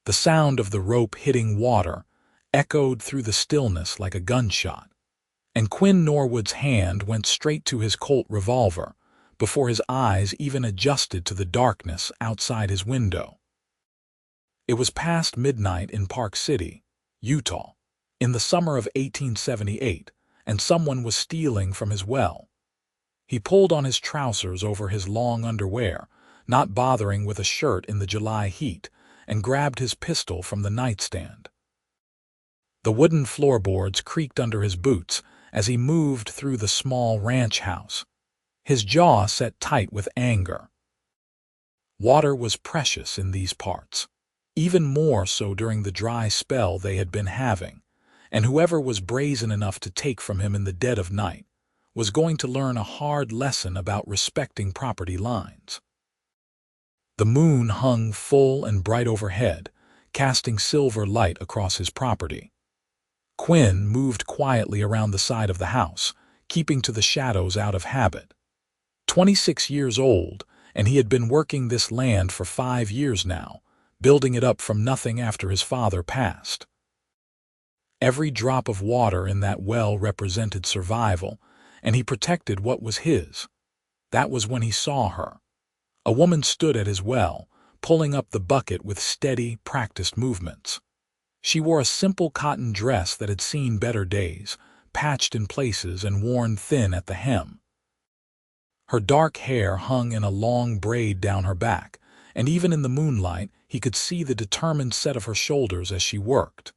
The sound of the rope hitting water echoed through the stillness like a gunshot, and Quinn Norwood's hand went straight to his Colt revolver before his eyes even adjusted to the darkness outside his window. It was past midnight in Park City, Utah, in the summer of 1878, and someone was stealing from his well. He pulled on his trousers over his long underwear, not bothering with a shirt in the July heat, and grabbed his pistol from the nightstand. The wooden floorboards creaked under his boots as he moved through the small ranch house, his jaw set tight with anger. Water was precious in these parts, even more so during the dry spell they had been having, and whoever was brazen enough to take from him in the dead of night was going to learn a hard lesson about respecting property lines. The moon hung full and bright overhead, casting silver light across his property. Quinn moved quietly around the side of the house, keeping to the shadows out of habit. 26 years old, and he had been working this land for 5 years now, building it up from nothing after his father passed. Every drop of water in that well represented survival, and he protected what was his. That was when he saw her. A woman stood at his well, pulling up the bucket with steady, practiced movements. She wore a simple cotton dress that had seen better days, patched in places and worn thin at the hem. Her dark hair hung in a long braid down her back, and even in the moonlight he could see the determined set of her shoulders as she worked.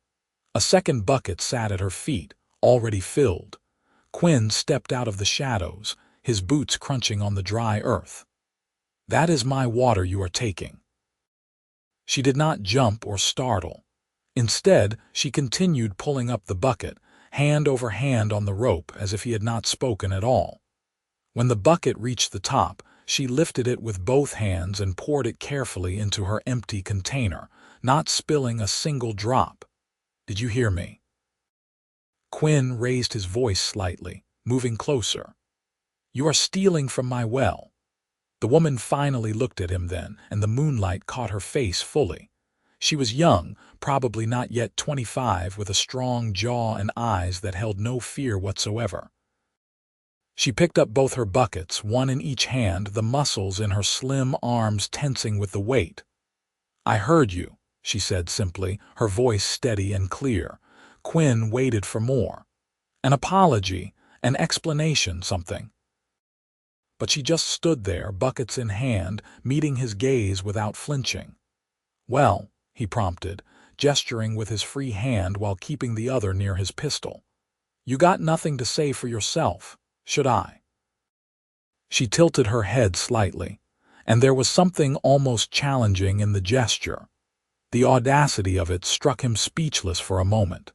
A second bucket sat at her feet, already filled. Quinn stepped out of the shadows, his boots crunching on the dry earth. "That is my water you are taking." She did not jump or startle. Instead, she continued pulling up the bucket, hand over hand on the rope as if he had not spoken at all. When the bucket reached the top, she lifted it with both hands and poured it carefully into her empty container, not spilling a single drop. "Did you hear me?" Quinn raised his voice slightly, moving closer. "You are stealing from my well." The woman finally looked at him then, and the moonlight caught her face fully. She was young, probably not yet 25, with a strong jaw and eyes that held no fear whatsoever. She picked up both her buckets, one in each hand, the muscles in her slim arms tensing with the weight. "I heard you," she said simply, her voice steady and clear. Quinn waited for more. An apology, an explanation, something. But she just stood there, buckets in hand, meeting his gaze without flinching. "Well," he prompted, gesturing with his free hand while keeping the other near his pistol. "You got nothing to say for yourself, should I?" She tilted her head slightly, and there was something almost challenging in the gesture. The audacity of it struck him speechless for a moment.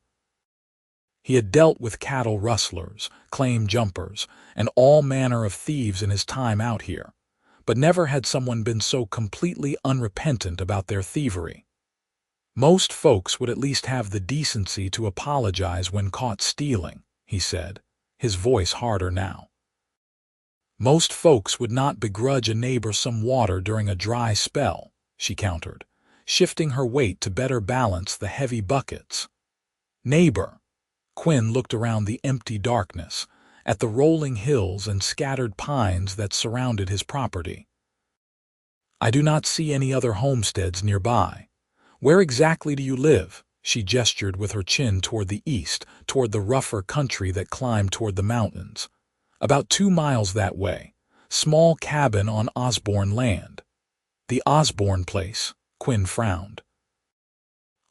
He had dealt with cattle rustlers, claim jumpers, and all manner of thieves in his time out here, but never had someone been so completely unrepentant about their thievery. "Most folks would at least have the decency to apologize when caught stealing," he said, his voice harder now. "Most folks would not begrudge a neighbor some water during a dry spell," she countered, shifting her weight to better balance the heavy buckets. "Neighbor." Quinn looked around the empty darkness, at the rolling hills and scattered pines that surrounded his property. "I do not see any other homesteads nearby. Where exactly do you live?" She gestured with her chin toward the east, toward the rougher country that climbed toward the mountains. "About 2 miles that way. Small cabin on Osborne land." "The Osborne place," Quinn frowned.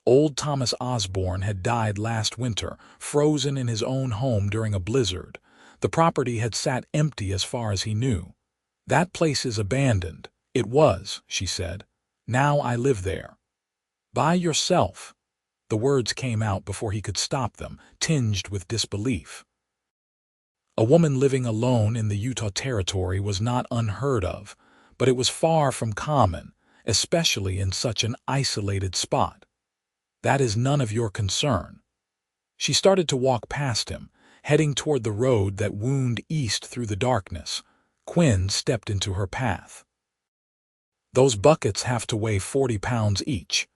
Old Thomas Osborne had died last winter, frozen in his own home during a blizzard. The property had sat empty as far as he knew. "That place is abandoned." "It was," she said. "Now I live there." "By yourself?" The words came out before he could stop them, tinged with disbelief. A woman living alone in the Utah Territory was not unheard of, but it was far from common, especially in such an isolated spot. "That is none of your concern." She started to walk past him, heading toward the road that wound east through the darkness. Quinn stepped into her path. "Those buckets have to weigh 40 pounds each.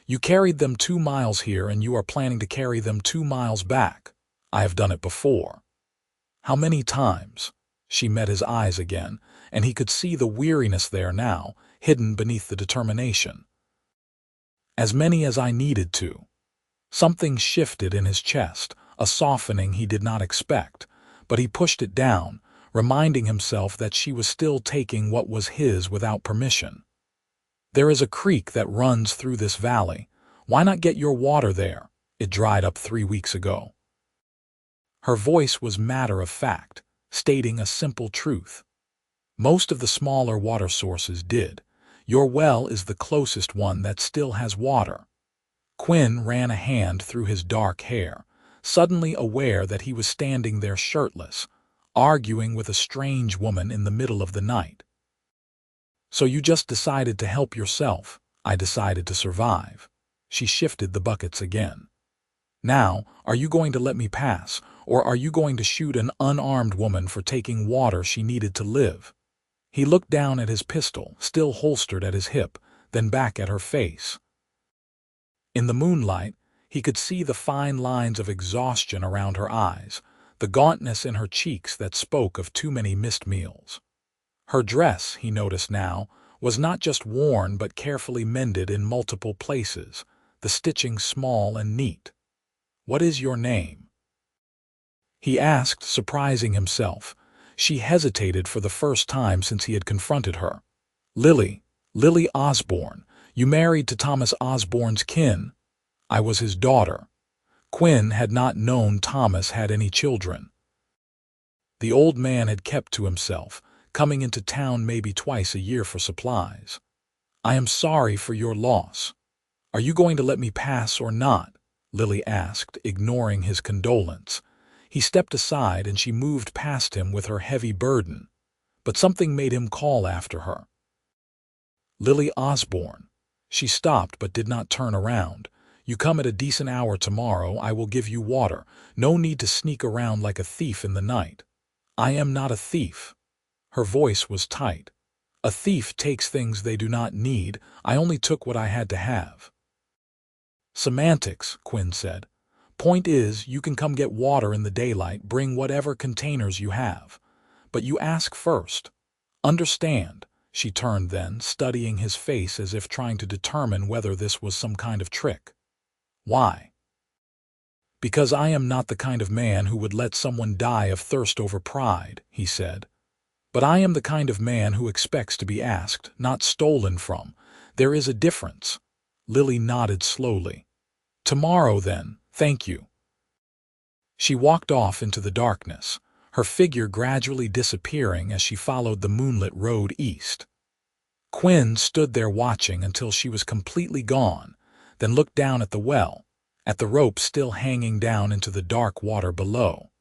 You carried them 2 miles here and you are planning to carry them 2 miles back. I have done it before. How many times? She met his eyes again, and he could see the weariness there now, hidden beneath the determination. As many as I needed to. Something shifted in his chest, a softening he did not expect, but he pushed it down, reminding himself that she was still taking what was his without permission. There is a creek that runs through this valley. Why not get your water there? It dried up 3 weeks ago. Her voice was matter of fact, stating a simple truth. Most of the smaller water sources did. Your well is the closest one that still has water. Quinn ran a hand through his dark hair, suddenly aware that he was standing there shirtless, arguing with a strange woman in the middle of the night. So you just decided to help yourself. I decided to survive. She shifted the buckets again. Now, are you going to let me pass, or are you going to shoot an unarmed woman for taking water she needed to live? He looked down at his pistol, still holstered at his hip, then back at her face. In the moonlight, he could see the fine lines of exhaustion around her eyes, the gauntness in her cheeks that spoke of too many missed meals. Her dress, he noticed now, was not just worn but carefully mended in multiple places, the stitching small and neat. "What is your name?" he asked, surprising himself. She hesitated for the first time since he had confronted her. "Lily Osborne. You married to Thomas Osborne's kin." "I was his daughter." Quinn had not known Thomas had any children. The old man had kept to himself, coming into town maybe twice a year for supplies. "I am sorry for your loss. Are you going to let me pass or not?" Lily asked, ignoring his condolence. He stepped aside and she moved past him with her heavy burden, but something made him call after her. "Lily Osborne." She stopped but did not turn around. "You come at a decent hour tomorrow, I will give you water. No need to sneak around like a thief in the night." "I am not a thief." Her voice was tight. "A thief takes things they do not need. I only took what I had to have." "Semantics," Quinn said. "Point is, you can come get water in the daylight, bring whatever containers you have. But you ask first. Understand?" She turned then, studying his face as if trying to determine whether this was some kind of trick. "Why?" "Because I am not the kind of man who would let someone die of thirst over pride," he said. "But I am the kind of man who expects to be asked, not stolen from. There is a difference." Lily nodded slowly. "Tomorrow, then. Thank you." She walked off into the darkness, her figure gradually disappearing as she followed the moonlit road east. Quinn stood there watching until she was completely gone, then looked down at the well, at the rope still hanging down into the dark water below.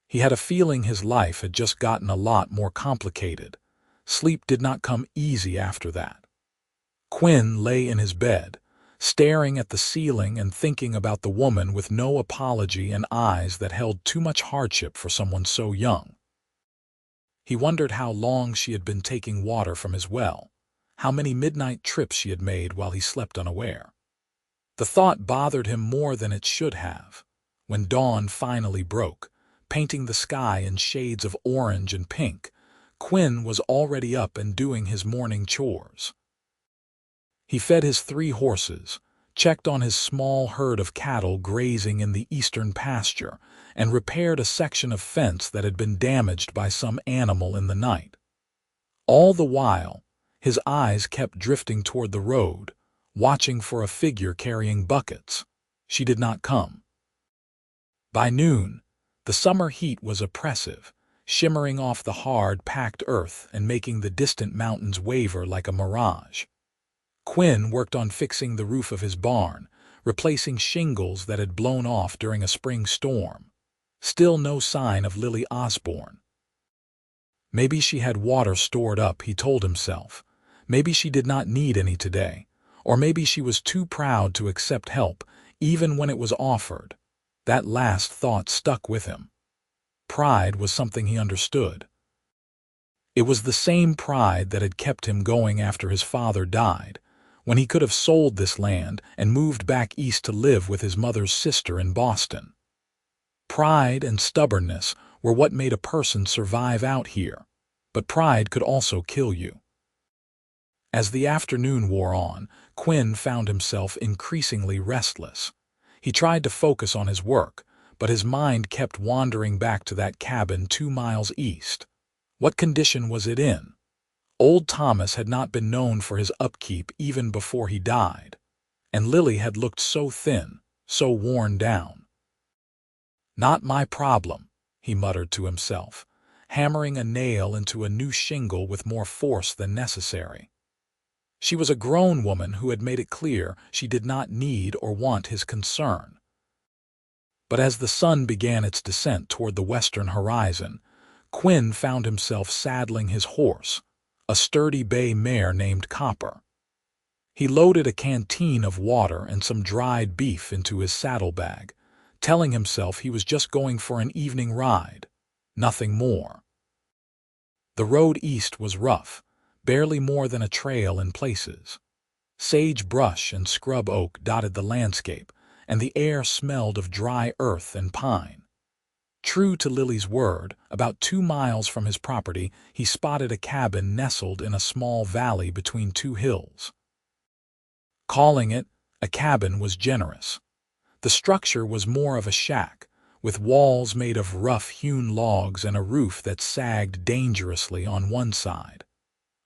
He had a feeling his life had just gotten a lot more complicated. Sleep did not come easy after that. Quinn lay in his bed, staring at the ceiling and thinking about the woman with no apology and eyes that held too much hardship for someone so young. He wondered how long she had been taking water from his well, how many midnight trips she had made while he slept unaware. The thought bothered him more than it should have. When dawn finally broke, painting the sky in shades of orange and pink, Quinn was already up and doing his morning chores. He fed his 3 horses, checked on his small herd of cattle grazing in the eastern pasture, and repaired a section of fence that had been damaged by some animal in the night. All the while, his eyes kept drifting toward the road, watching for a figure carrying buckets. She did not come. By noon, the summer heat was oppressive, shimmering off the hard, packed earth and making the distant mountains waver like a mirage. Quinn worked on fixing the roof of his barn, replacing shingles that had blown off during a spring storm. Still no sign of Lily Osborne. Maybe she had water stored up, he told himself. Maybe she did not need any today. Or maybe she was too proud to accept help, even when it was offered. That last thought stuck with him. Pride was something he understood. It was the same pride that had kept him going after his father died, when he could have sold this land and moved back east to live with his mother's sister in Boston. Pride and stubbornness were what made a person survive out here, but pride could also kill you. As the afternoon wore on, Quinn found himself increasingly restless. He tried to focus on his work, but his mind kept wandering back to that cabin 2 miles east. What condition was it in? Old Thomas had not been known for his upkeep even before he died, and Lily had looked so thin, so worn down. "Not my problem," he muttered to himself, hammering a nail into a new shingle with more force than necessary. She was a grown woman who had made it clear she did not need or want his concern. But as the sun began its descent toward the western horizon, Quinn found himself saddling his horse, a sturdy bay mare named Copper. He loaded a canteen of water and some dried beef into his saddlebag, telling himself he was just going for an evening ride, nothing more. The road east was rough, barely more than a trail in places. Sagebrush and scrub oak dotted the landscape, and the air smelled of dry earth and pine. True to Lily's word, about 2 miles from his property, he spotted a cabin nestled in a small valley between 2 hills. Calling it a cabin was generous. The structure was more of a shack, with walls made of rough-hewn logs and a roof that sagged dangerously on one side.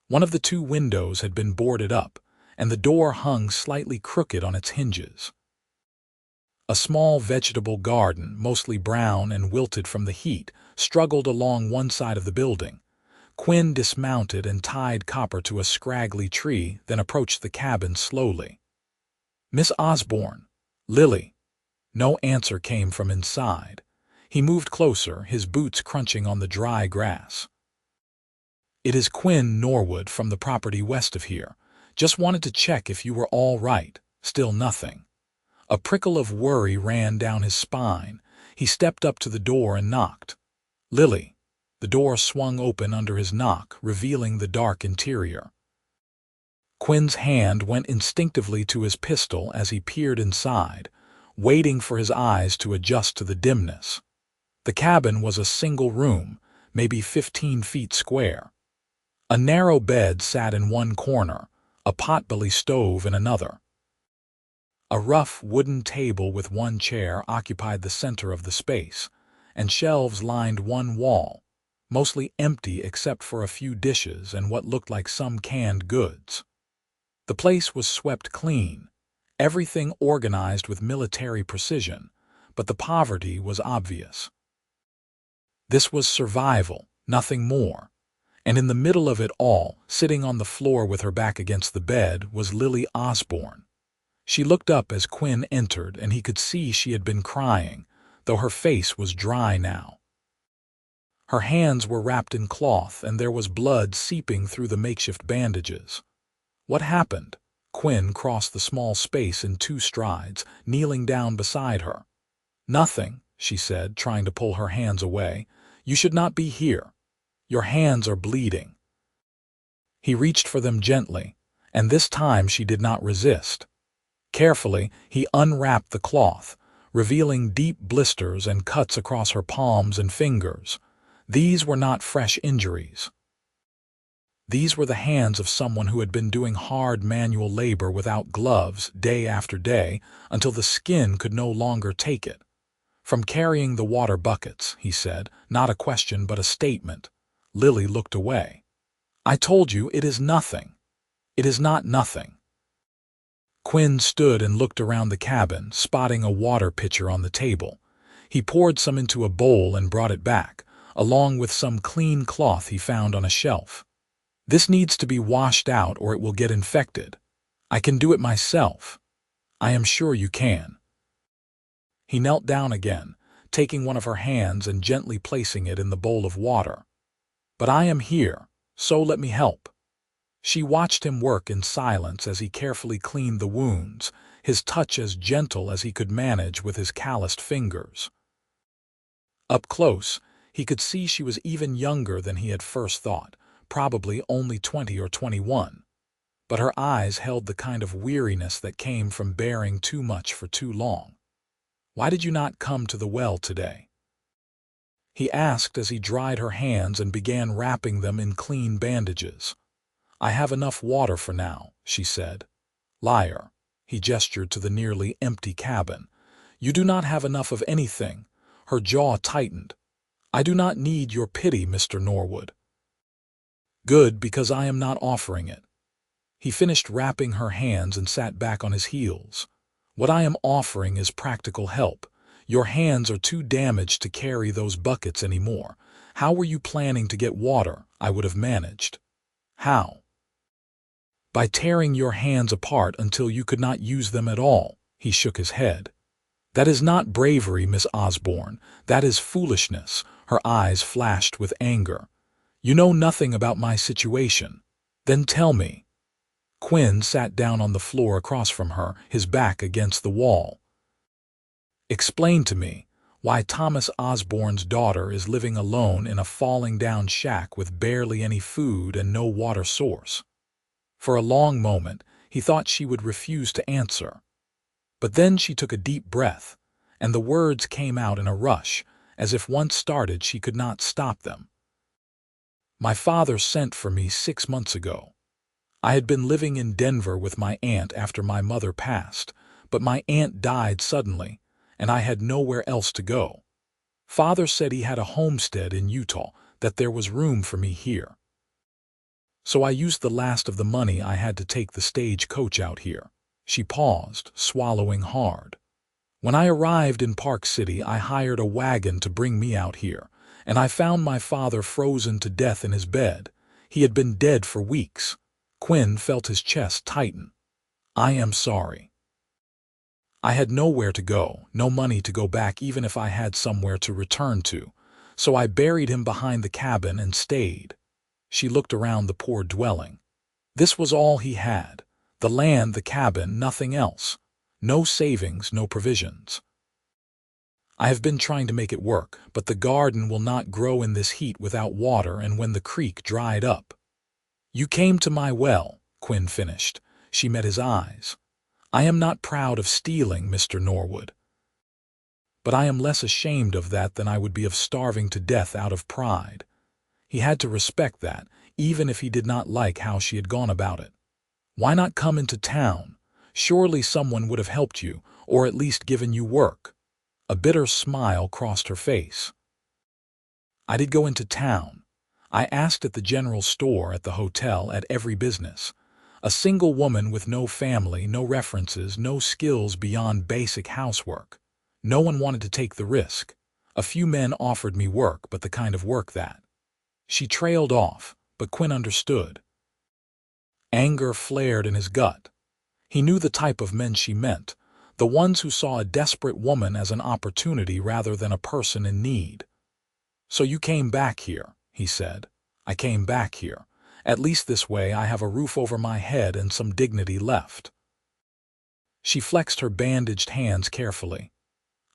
One of the 2 windows had been boarded up, and the door hung slightly crooked on its hinges. A small vegetable garden, mostly brown and wilted from the heat, struggled along one side of the building. Quinn dismounted and tied Copper to a scraggly tree, then approached the cabin slowly. "Miss Osborne, Lily." No answer came from inside. He moved closer, his boots crunching on the dry grass. "It is Quinn Norwood from the property west of here. Just wanted to check if you were all right." Still nothing. A prickle of worry ran down his spine. He stepped up to the door and knocked. "Lily." The door swung open under his knock, revealing the dark interior. Quinn's hand went instinctively to his pistol as he peered inside, waiting for his eyes to adjust to the dimness. The cabin was a single room, maybe 15 feet square. A narrow bed sat in one corner, a potbelly stove in another. A rough wooden table with one chair occupied the center of the space, and shelves lined one wall, mostly empty except for a few dishes and what looked like some canned goods. The place was swept clean, everything organized with military precision, but the poverty was obvious. This was survival, nothing more. And in the middle of it all, sitting on the floor with her back against the bed, was Lily Osborne. She looked up as Quinn entered, and he could see she had been crying, though her face was dry now. Her hands were wrapped in cloth, and there was blood seeping through the makeshift bandages. "What happened?" Quinn crossed the small space in 2 strides, kneeling down beside her. "Nothing," she said, trying to pull her hands away. "You should not be here. Your hands are bleeding." He reached for them gently, and this time she did not resist. Carefully, he unwrapped the cloth, revealing deep blisters and cuts across her palms and fingers. These were not fresh injuries. These were the hands of someone who had been doing hard manual labor without gloves day after day until the skin could no longer take it. "From carrying the water buckets," he said, not a question but a statement. Lily looked away. "I told you it is nothing." "It is not nothing." Quinn stood and looked around the cabin, spotting a water pitcher on the table. He poured some into a bowl and brought it back, along with some clean cloth he found on a shelf. "This needs to be washed out or it will get infected. I can do it myself." "I am sure you can." He knelt down again, taking one of her hands and gently placing it in the bowl of water. "But I am here, so let me help." She watched him work in silence as he carefully cleaned the wounds, his touch as gentle as he could manage with his calloused fingers. Up close, he could see she was even younger than he had first thought, probably only 20 or 21. but her eyes held the kind of weariness that came from bearing too much for too long. "Why did you not come to the well today?" he asked as he dried her hands and began wrapping them in clean bandages. "I have enough water for now," she said. "Liar." He gestured to the nearly empty cabin. "You do not have enough of anything." Her jaw tightened. "I do not need your pity, Mr. Norwood." "Good, because I am not offering it." He finished wrapping her hands and sat back on his heels. "What I am offering is practical help. Your hands are too damaged to carry those buckets anymore. How were you planning to get water? I would have managed." "How?" "By tearing your hands apart until you could not use them at all." He shook his head. "That is not bravery, Miss Osborne. That is foolishness." Her eyes flashed with anger. "You know nothing about my situation. Then tell me." Quinn sat down on the floor across from her, his back against the wall. "Explain to me why Thomas Osborne's daughter is living alone in a falling-down shack with barely any food and no water source." For a long moment, he thought she would refuse to answer. But then she took a deep breath, and the words came out in a rush, as if once started she could not stop them. "My father sent for me 6 months ago. I had been living in Denver with my aunt after my mother passed, but my aunt died suddenly, and I had nowhere else to go. Father said he had a homestead in Utah, that there was room for me here. So I used the last of the money I had to take the stagecoach out here." She paused, swallowing hard. "When I arrived in Park City, I hired a wagon to bring me out here, and I found my father frozen to death in his bed. He had been dead for weeks." Quinn felt his chest tighten. "I am sorry. I had nowhere to go, no money to go back even if I had somewhere to return to, so I buried him behind the cabin and stayed." She looked around the poor dwelling. This was all he had. The land, the cabin, nothing else. No savings, no provisions. "I have been trying to make it work, but the garden will not grow in this heat without water and when the creek dried up." "You came to my well," Quinn finished. She met his eyes. "I am not proud of stealing, Mr. Norwood. But I am less ashamed of that than I would be of starving to death out of pride." He had to respect that, even if he did not like how she had gone about it. "Why not come into town? Surely someone would have helped you, or at least given you work." A bitter smile crossed her face. "I did go into town. I asked at the general store, at the hotel, at every business. A single woman with no family, no references, no skills beyond basic housework. No one wanted to take the risk. A few men offered me work, but the kind of work that—" She trailed off, but Quinn understood. Anger flared in his gut. He knew the type of men she meant, the ones who saw a desperate woman as an opportunity rather than a person in need. "So you came back here," he said. "I came back here. At least this way I have a roof over my head and some dignity left." She flexed her bandaged hands carefully.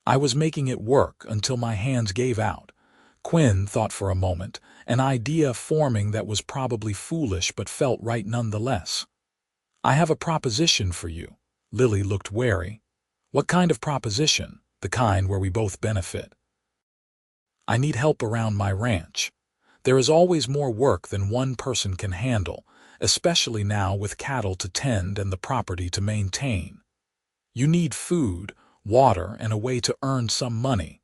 "I was making it work until my hands gave out." Quinn thought for a moment, an idea forming that was probably foolish but felt right nonetheless. "I have a proposition for you." Lily looked wary. "What kind of proposition?" "The kind where we both benefit. I need help around my ranch. There is always more work than one person can handle, especially now with cattle to tend and the property to maintain. You need food, water, and a way to earn some money.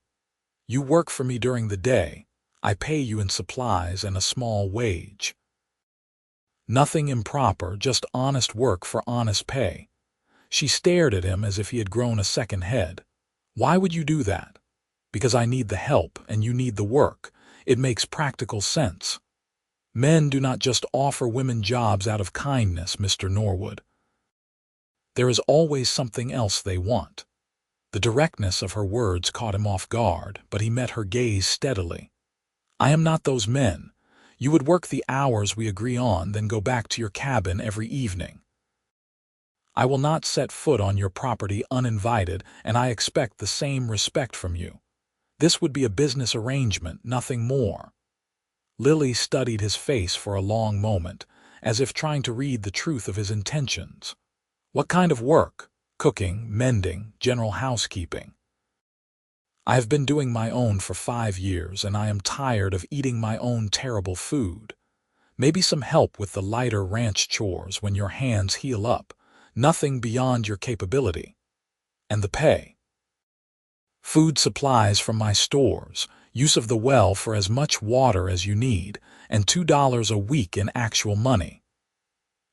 You work for me during the day. I pay you in supplies and a small wage. Nothing improper, just honest work for honest pay." She stared at him as if he had grown a second head. "Why would you do that?" "Because I need the help and you need the work. It makes practical sense. Men do not just offer women jobs out of kindness, Mr. Norwood. There is always something else they want." The directness of her words caught him off guard, but he met her gaze steadily. "I am not those men. You would work the hours we agree on, then go back to your cabin every evening. I will not set foot on your property uninvited, and I expect the same respect from you. This would be a business arrangement, nothing more." Lily studied his face for a long moment, as if trying to read the truth of his intentions. "What kind of work?" "Cooking, mending, general housekeeping." "I have been doing my own for 5 years, and I am tired of eating my own terrible food. Maybe some help with the lighter ranch chores when your hands heal up. Nothing beyond your capability." "And the pay?" "Food supplies from my stores, use of the well for as much water as you need, and $2 a week in actual money."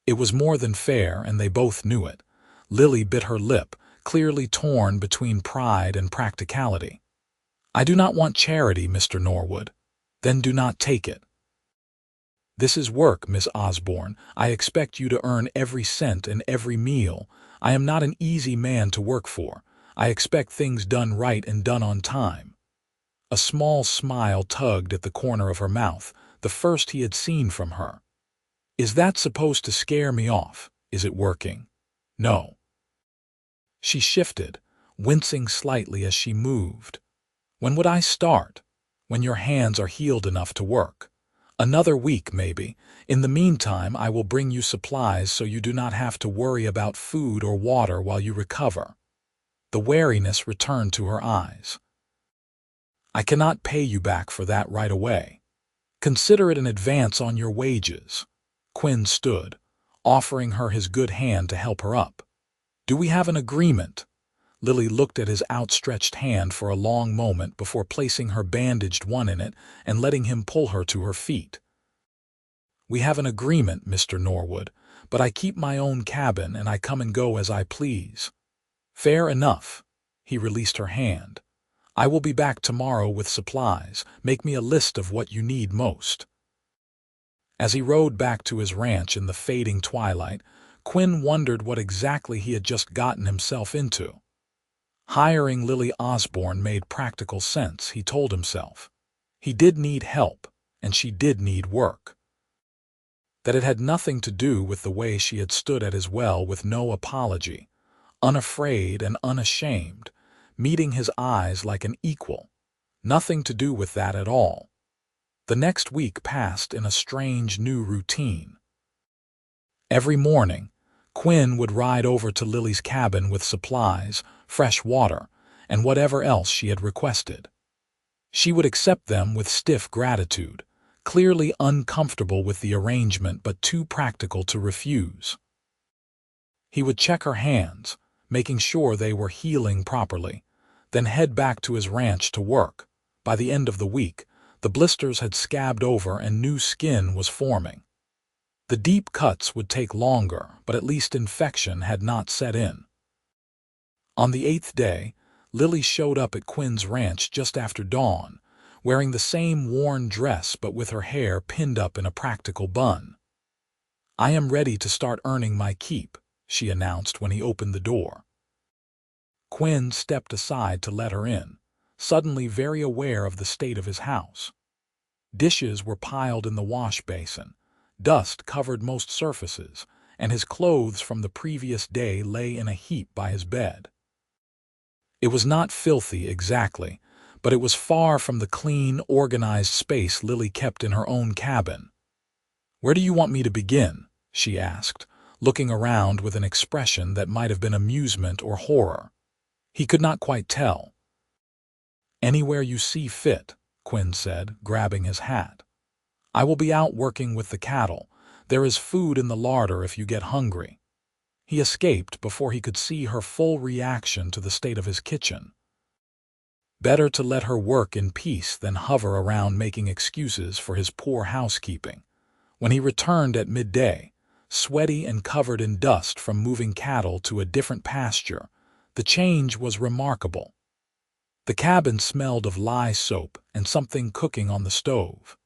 It was more than fair, and they both knew it. Lily bit her lip, clearly torn between pride and practicality. "I do not want charity, Mr. Norwood." "Then do not take it." "This is work, Miss Osborne. I expect you to earn every cent and every meal. I am not an easy man to work for. I expect things done right and done on time." A small smile tugged at the corner of her mouth, the first he had seen from her. "Is that supposed to scare me off? Is it working?" "No." She shifted, wincing slightly as she moved. "When would I start?" "When your hands are healed enough to work. Another week, maybe. In the meantime, I will bring you supplies so you do not have to worry about food or water while you recover." The wariness returned to her eyes. "I cannot pay you back for that right away. Consider it an advance on your wages." Quinn stood, offering her his good hand to help her up. "Do we have an agreement?" Lily looked at his outstretched hand for a long moment before placing her bandaged one in it and letting him pull her to her feet. "We have an agreement, Mr. Norwood, but I keep my own cabin and I come and go as I please." "Fair enough." He released her hand. "I will be back tomorrow with supplies. Make me a list of what you need most." As he rode back to his ranch in the fading twilight, Quinn wondered what exactly he had just gotten himself into. Hiring Lily Osborne made practical sense, he told himself. He did need help, and she did need work. That it had nothing to do with the way she had stood at his well with no apology, unafraid and unashamed, meeting his eyes like an equal. Nothing to do with that at all. The next week passed in a strange new routine. Every morning, Quinn would ride over to Lily's cabin with supplies, fresh water, and whatever else she had requested. She would accept them with stiff gratitude, clearly uncomfortable with the arrangement but too practical to refuse. He would check her hands, making sure they were healing properly, then head back to his ranch to work. By the end of the week, the blisters had scabbed over and new skin was forming. The deep cuts would take longer, but at least infection had not set in. On the 8th day, Lily showed up at Quinn's ranch just after dawn, wearing the same worn dress but with her hair pinned up in a practical bun. "I am ready to start earning my keep," she announced when he opened the door. Quinn stepped aside to let her in, suddenly very aware of the state of his house. Dishes were piled in the wash basin, dust covered most surfaces, and his clothes from the previous day lay in a heap by his bed. It was not filthy exactly, but it was far from the clean, organized space Lily kept in her own cabin. "Where do you want me to begin?" she asked, looking around with an expression that might have been amusement or horror. He could not quite tell. "Anywhere you see fit," Quinn said, grabbing his hat. "I will be out working with the cattle. There is food in the larder if you get hungry." He escaped before he could see her full reaction to the state of his kitchen. Better to let her work in peace than hover around making excuses for his poor housekeeping. When he returned at midday, sweaty and covered in dust from moving cattle to a different pasture, the change was remarkable. The cabin smelled of lye soap and something cooking on the stove.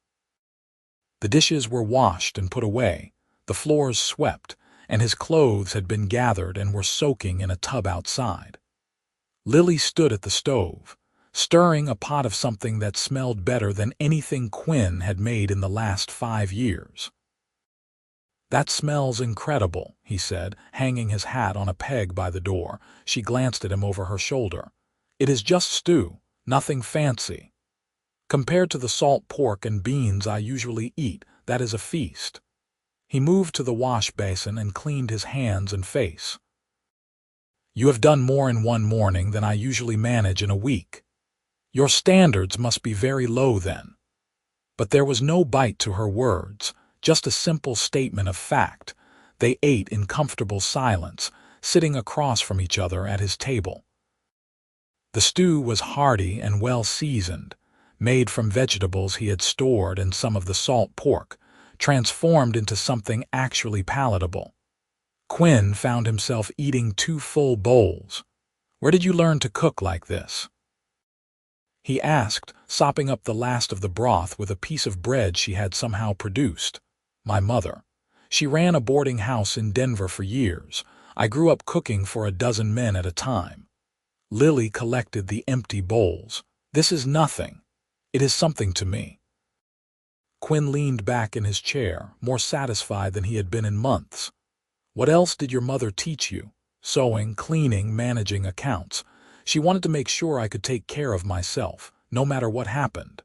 The dishes were washed and put away, the floors swept, and his clothes had been gathered and were soaking in a tub outside. Lily stood at the stove, stirring a pot of something that smelled better than anything Quinn had made in the last 5 years. "That smells incredible," he said, hanging his hat on a peg by the door. She glanced at him over her shoulder. "It is just stew, nothing fancy. Compared to the salt pork and beans I usually eat, that is a feast." He moved to the wash basin and cleaned his hands and face. "You have done more in one morning than I usually manage in a week. Your standards must be very low then." But there was no bite to her words, just a simple statement of fact. They ate in comfortable silence, sitting across from each other at his table. The stew was hearty and well-seasoned, made from vegetables he had stored and some of the salt pork, transformed into something actually palatable. Quinn found himself eating 2 full bowls. "Where did you learn to cook like this?" he asked, sopping up the last of the broth with a piece of bread she had somehow produced. "My mother. She ran a boarding house in Denver for years. I grew up cooking for a dozen men at a time." Lily collected the empty bowls. "This is nothing. It is something to me." Quinn leaned back in his chair, more satisfied than he had been in months. "What else did your mother teach you? Sewing, cleaning, managing accounts. She wanted to make sure I could take care of myself, no matter what happened."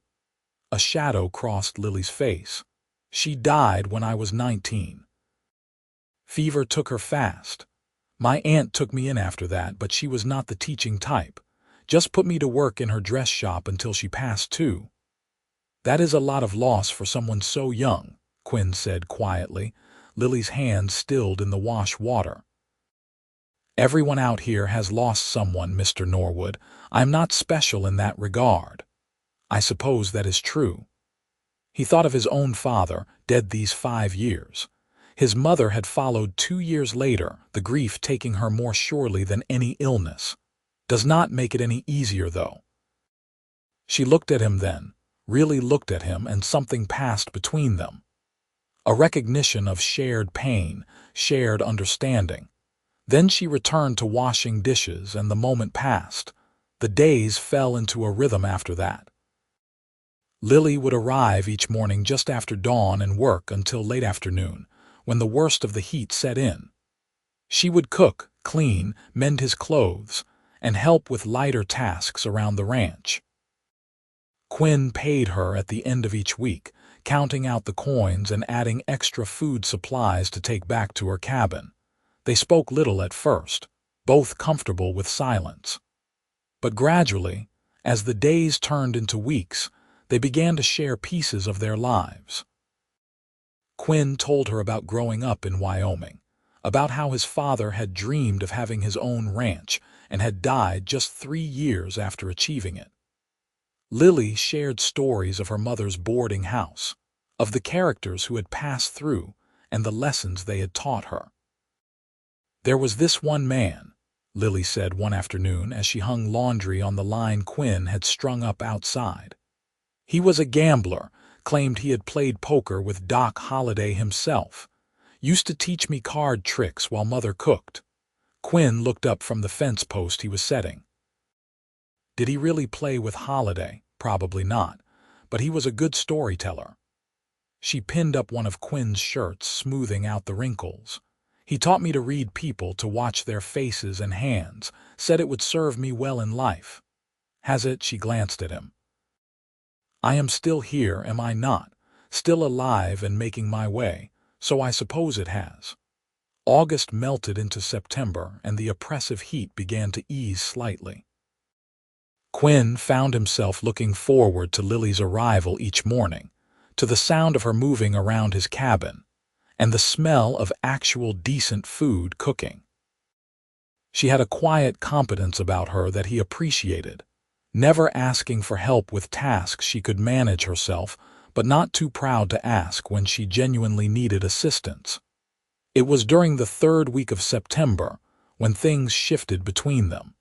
A shadow crossed Lily's face. "She died when I was 19. Fever took her fast. My aunt took me in after that, but she was not the teaching type. Just put me to work in her dress shop until she passed too." "That is a lot of loss for someone so young," Quinn said quietly, Lily's hand stilled in the wash water. "Everyone out here has lost someone, Mr. Norwood. I'm not special in that regard." "I suppose that is true." He thought of his own father, dead these 5 years. His mother had followed 2 years later, the grief taking her more surely than any illness. Does not make it any easier, though. She looked at him then, really looked at him, and something passed between them. A recognition of shared pain, shared understanding. Then she returned to washing dishes, and the moment passed. The days fell into a rhythm after that. Lily would arrive each morning just after dawn and work until late afternoon, when the worst of the heat set in. She would cook, clean, mend his clothes, and help with lighter tasks around the ranch. Quinn paid her at the end of each week, counting out the coins and adding extra food supplies to take back to her cabin. They spoke little at first, both comfortable with silence. But gradually, as the days turned into weeks, they began to share pieces of their lives. Quinn told her about growing up in Wyoming, about how his father had dreamed of having his own ranch and had died just 3 years after achieving it. Lily shared stories of her mother's boarding house, of the characters who had passed through, and the lessons they had taught her. "There was this one man," Lily said one afternoon as she hung laundry on the line Quinn had strung up outside. "He was a gambler, claimed he had played poker with Doc Holliday himself. Used to teach me card tricks while Mother cooked." Quinn looked up from the fence post he was setting. Did he really play with Holliday? Probably not, but he was a good storyteller. She pinned up one of Quinn's shirts, smoothing out the wrinkles. "He taught me to read people, to watch their faces and hands, said it would serve me well in life." "Has it?" She glanced at him. "I am still here, am I not? Still alive and making my way, so I suppose it has." August melted into September, and the oppressive heat began to ease slightly. Quinn found himself looking forward to Lily's arrival each morning, to the sound of her moving around his cabin, and the smell of actual decent food cooking. She had a quiet competence about her that he appreciated, never asking for help with tasks she could manage herself, but not too proud to ask when she genuinely needed assistance. It was during the 3rd week of September when things shifted between them.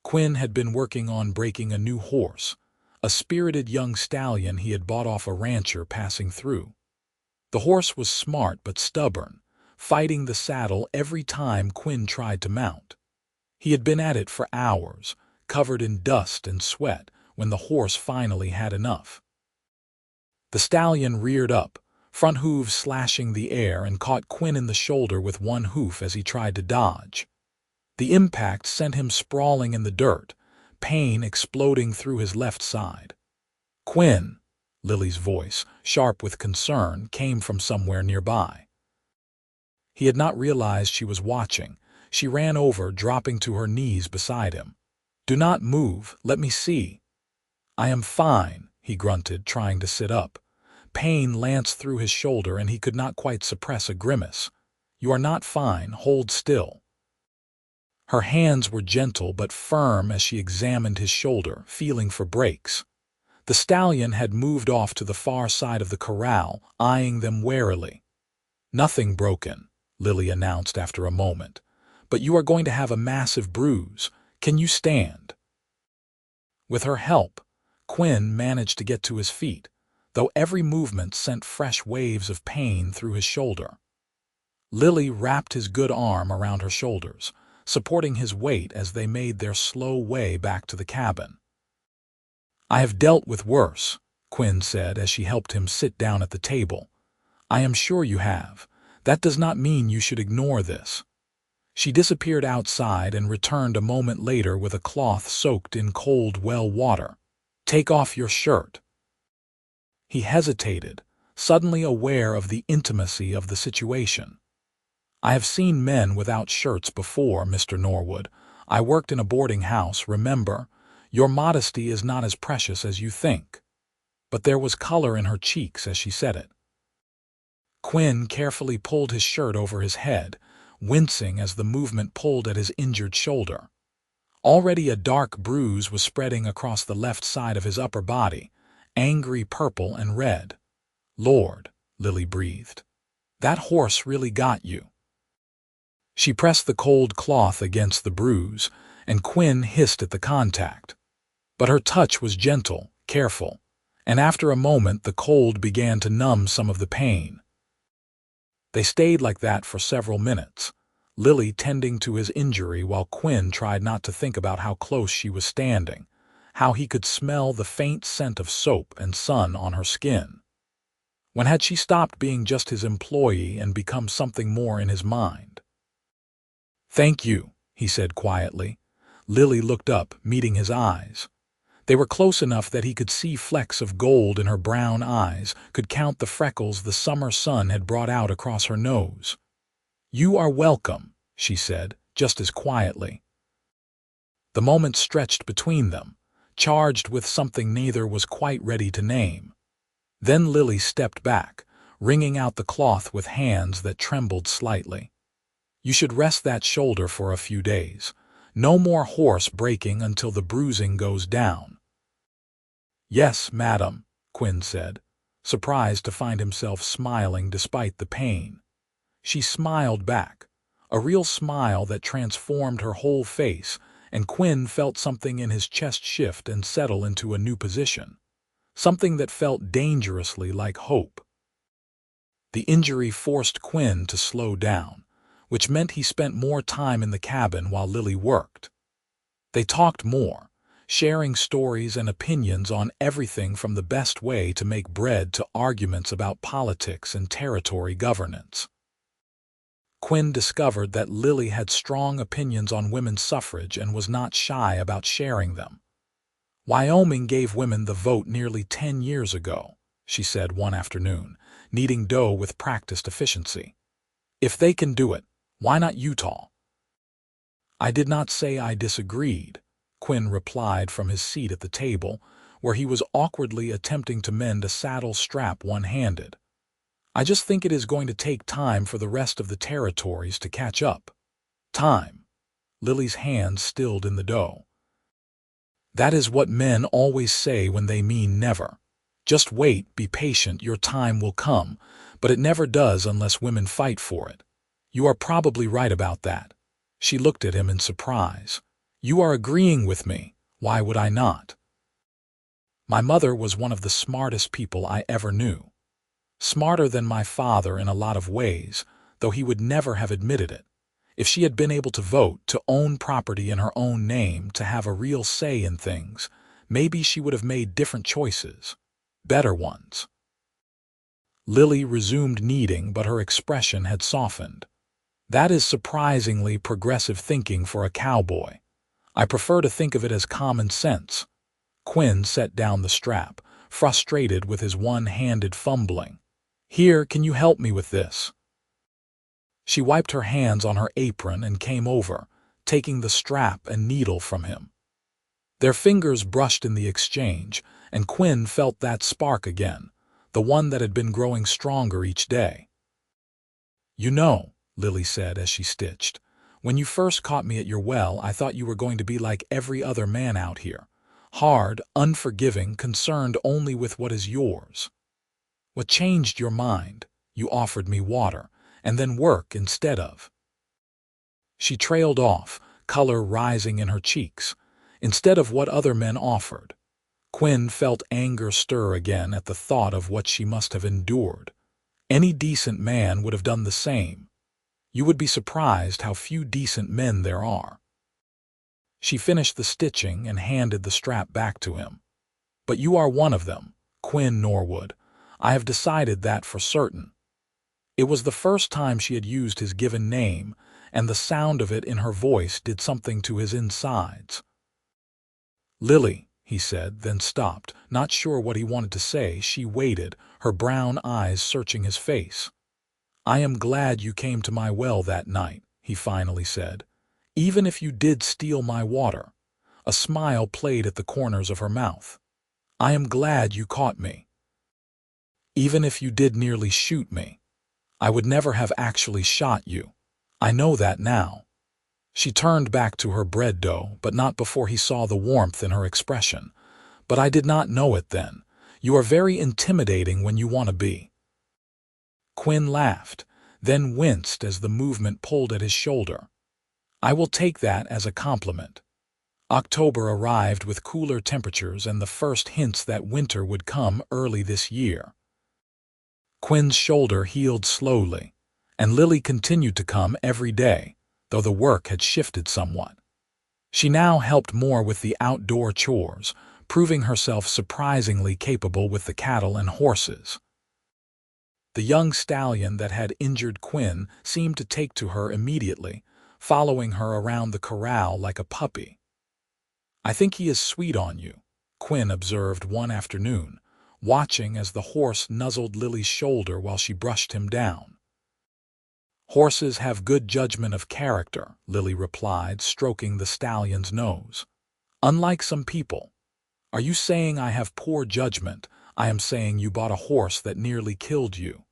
Quinn had been working on breaking a new horse, a spirited young stallion he had bought off a rancher passing through. The horse was smart but stubborn, fighting the saddle every time Quinn tried to mount. He had been at it for hours, covered in dust and sweat, when the horse finally had enough. The stallion reared up, front hooves slashing the air, and caught Quinn in the shoulder with one hoof as he tried to dodge. The impact sent him sprawling in the dirt, pain exploding through his left side. "Quinn!" Lily's voice, sharp with concern, came from somewhere nearby. He had not realized she was watching. She ran over, dropping to her knees beside him. "Do not move, let me see." "I am fine," he grunted, trying to sit up. Pain lanced through his shoulder and he could not quite suppress a grimace. "You are not fine, hold still." Her hands were gentle but firm as she examined his shoulder, feeling for breaks. The stallion had moved off to the far side of the corral, eyeing them warily. "Nothing broken," Lily announced after a moment. "But you are going to have a massive bruise. Can you stand?" With her help, Quinn managed to get to his feet, though every movement sent fresh waves of pain through his shoulder. Lily wrapped his good arm around her shoulders, supporting his weight as they made their slow way back to the cabin. "I have dealt with worse," Quinn said as she helped him sit down at the table. "I am sure you have. That does not mean you should ignore this." She disappeared outside and returned a moment later with a cloth soaked in cold well water. "Take off your shirt." He hesitated, suddenly aware of the intimacy of the situation. "I have seen men without shirts before, Mr. Norwood. I worked in a boarding house, remember? Your modesty is not as precious as you think." But there was color in her cheeks as she said it. Quinn carefully pulled his shirt over his head, wincing as the movement pulled at his injured shoulder. Already a dark bruise was spreading across the left side of his upper body, angry purple and red. "Lord," Lily breathed. "That horse really got you." She pressed the cold cloth against the bruise, and Quinn hissed at the contact. But her touch was gentle, careful, and after a moment the cold began to numb some of the pain. They stayed like that for several minutes, Lily tending to his injury while Quinn tried not to think about how close she was standing, how he could smell the faint scent of soap and sun on her skin. When had she stopped being just his employee and become something more in his mind? "Thank you," he said quietly. Lily looked up, meeting his eyes. They were close enough that he could see flecks of gold in her brown eyes, could count the freckles the summer sun had brought out across her nose. "You are welcome," she said, just as quietly. The moment stretched between them, charged with something neither was quite ready to name. Then Lily stepped back, wringing out the cloth with hands that trembled slightly. "You should rest that shoulder for a few days. No more horse breaking until the bruising goes down." "Yes, madam," Quinn said, surprised to find himself smiling despite the pain. She smiled back, a real smile that transformed her whole face, and Quinn felt something in his chest shift and settle into a new position, something that felt dangerously like hope. The injury forced Quinn to slow down, which meant he spent more time in the cabin while Lily worked. They talked more, sharing stories and opinions on everything from the best way to make bread to arguments about politics and territory governance. Quinn discovered that Lily had strong opinions on women's suffrage and was not shy about sharing them. "Wyoming gave women the vote nearly 10 years ago," she said one afternoon, kneading dough with practiced efficiency. "If they can do it, why not Utah?" "I did not say I disagreed," Quinn replied from his seat at the table, where he was awkwardly attempting to mend a saddle strap one-handed. "I just think it is going to take time for the rest of the territories to catch up." "Time." Lily's hands stilled in the dough. "That is what men always say when they mean never. Just wait, be patient, your time will come, but it never does unless women fight for it. You are probably right about that." She looked at him in surprise. "You are agreeing with me. Why would I not?" "My mother was one of the smartest people I ever knew. Smarter than my father in a lot of ways, though he would never have admitted it. If she had been able to vote, to own property in her own name, to have a real say in things, maybe she would have made different choices. Better ones." Lily resumed kneading, but her expression had softened. "That is surprisingly progressive thinking for a cowboy. I prefer to think of it as common sense." Quinn set down the strap, frustrated with his one-handed fumbling. "Here, can you help me with this?" She wiped her hands on her apron and came over, taking the strap and needle from him. Their fingers brushed in the exchange, and Quinn felt that spark again, the one that had been growing stronger each day. "You know," Lily said as she stitched, "when you first caught me at your well, I thought you were going to be like every other man out here. Hard, unforgiving, concerned only with what is yours. What changed your mind? You offered me water, and then work instead of." She trailed off, color rising in her cheeks. Instead of what other men offered. Quinn felt anger stir again at the thought of what she must have endured. Any decent man would have done the same. You would be surprised how few decent men there are. She finished the stitching and handed the strap back to him. "But you are one of them, Quinn Norwood. I have decided that for certain." It was the first time she had used his given name, and the sound of it in her voice did something to his insides. "Lily," he said, then stopped. Not sure what he wanted to say, she waited, her brown eyes searching his face. "I am glad you came to my well that night," he finally said. "Even if you did steal my water." A smile played at the corners of her mouth. "I am glad you caught me. Even if you did nearly shoot me. I would never have actually shot you. I know that now." She turned back to her bread dough, but not before he saw the warmth in her expression. "But I did not know it then. You are very intimidating when you want to be." Quinn laughed, then winced as the movement pulled at his shoulder. "I will take that as a compliment." October arrived with cooler temperatures and the first hints that winter would come early this year. Quinn's shoulder healed slowly, and Lily continued to come every day, though the work had shifted somewhat. She now helped more with the outdoor chores, proving herself surprisingly capable with the cattle and horses. The young stallion that had injured Quinn seemed to take to her immediately, following her around the corral like a puppy. "I think he is sweet on you," Quinn observed one afternoon, watching as the horse nuzzled Lily's shoulder while she brushed him down. "Horses have good judgment of character," Lily replied, stroking the stallion's nose. "Unlike some people." "Are you saying I have poor judgment? I am saying you bought a horse that nearly killed you."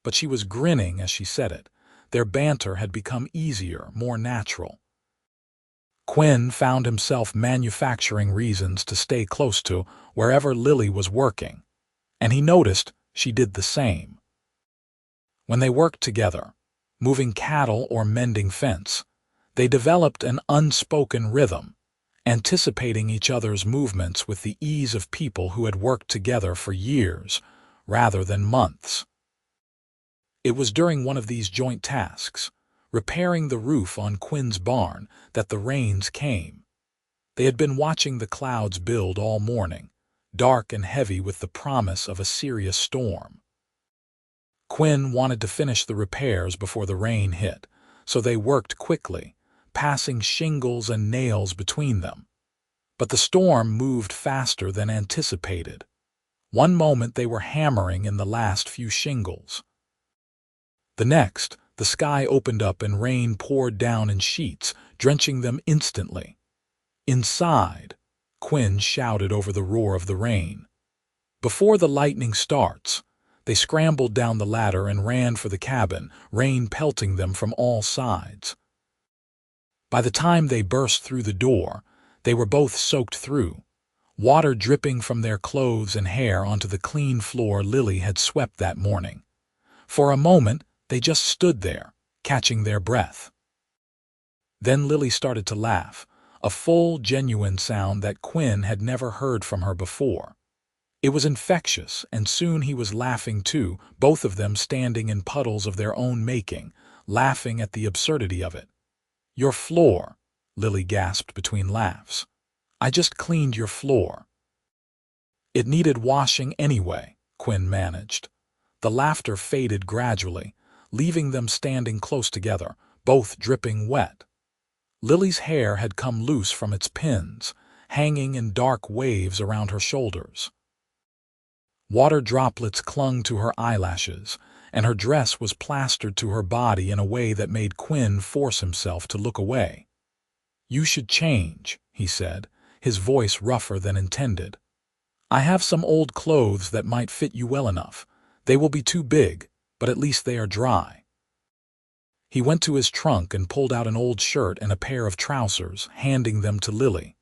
But she was grinning as she said it. Their banter had become easier, more natural. Quinn found himself manufacturing reasons to stay close to wherever Lily was working, and he noticed she did the same. When they worked together, moving cattle or mending fence, they developed an unspoken rhythm, anticipating each other's movements with the ease of people who had worked together for years rather than months. It was during one of these joint tasks, repairing the roof on Quinn's barn, that the rains came. They had been watching the clouds build all morning, dark and heavy with the promise of a serious storm. Quinn wanted to finish the repairs before the rain hit, so they worked quickly, passing shingles and nails between them. But the storm moved faster than anticipated. One moment they were hammering in the last few shingles. The next, the sky opened up and rain poured down in sheets, drenching them instantly. "Inside," Quinn shouted over the roar of the rain. "Before the lightning starts." They scrambled down the ladder and ran for the cabin, rain pelting them from all sides. By the time they burst through the door, they were both soaked through, water dripping from their clothes and hair onto the clean floor Lily had swept that morning. For a moment, they just stood there, catching their breath. Then Lily started to laugh, a full, genuine sound that Quinn had never heard from her before. It was infectious, and soon he was laughing too, both of them standing in puddles of their own making, laughing at the absurdity of it. "Your floor," Lily gasped between laughs. "I just cleaned your floor." "It needed washing anyway," Quinn managed. The laughter faded gradually, leaving them standing close together, both dripping wet. Lily's hair had come loose from its pins, hanging in dark waves around her shoulders. Water droplets clung to her eyelashes, and her dress was plastered to her body in a way that made Quinn force himself to look away. "You should change," he said, his voice rougher than intended. "I have some old clothes that might fit you well enough. They will be too big, but at least they are dry." He went to his trunk and pulled out an old shirt and a pair of trousers, handing them to Lily.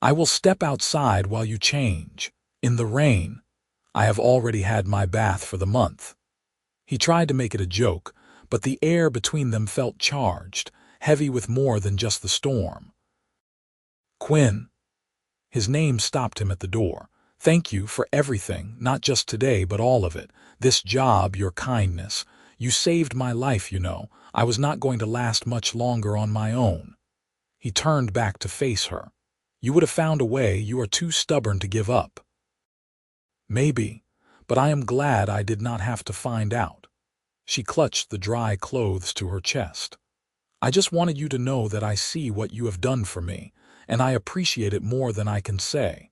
"I will step outside while you change. In the rain. I have already had my bath for the month." He tried to make it a joke, but the air between them felt charged, heavy with more than just the storm. "Quinn." His name stopped him at the door. "Thank you for everything, not just today, but all of it. This job, your kindness. You saved my life, you know. I was not going to last much longer on my own." He turned back to face her. "You would have found a way. You are too stubborn to give up." "Maybe, but I am glad I did not have to find out." She clutched the dry clothes to her chest. "I just wanted you to know that I see what you have done for me, and I appreciate it more than I can say."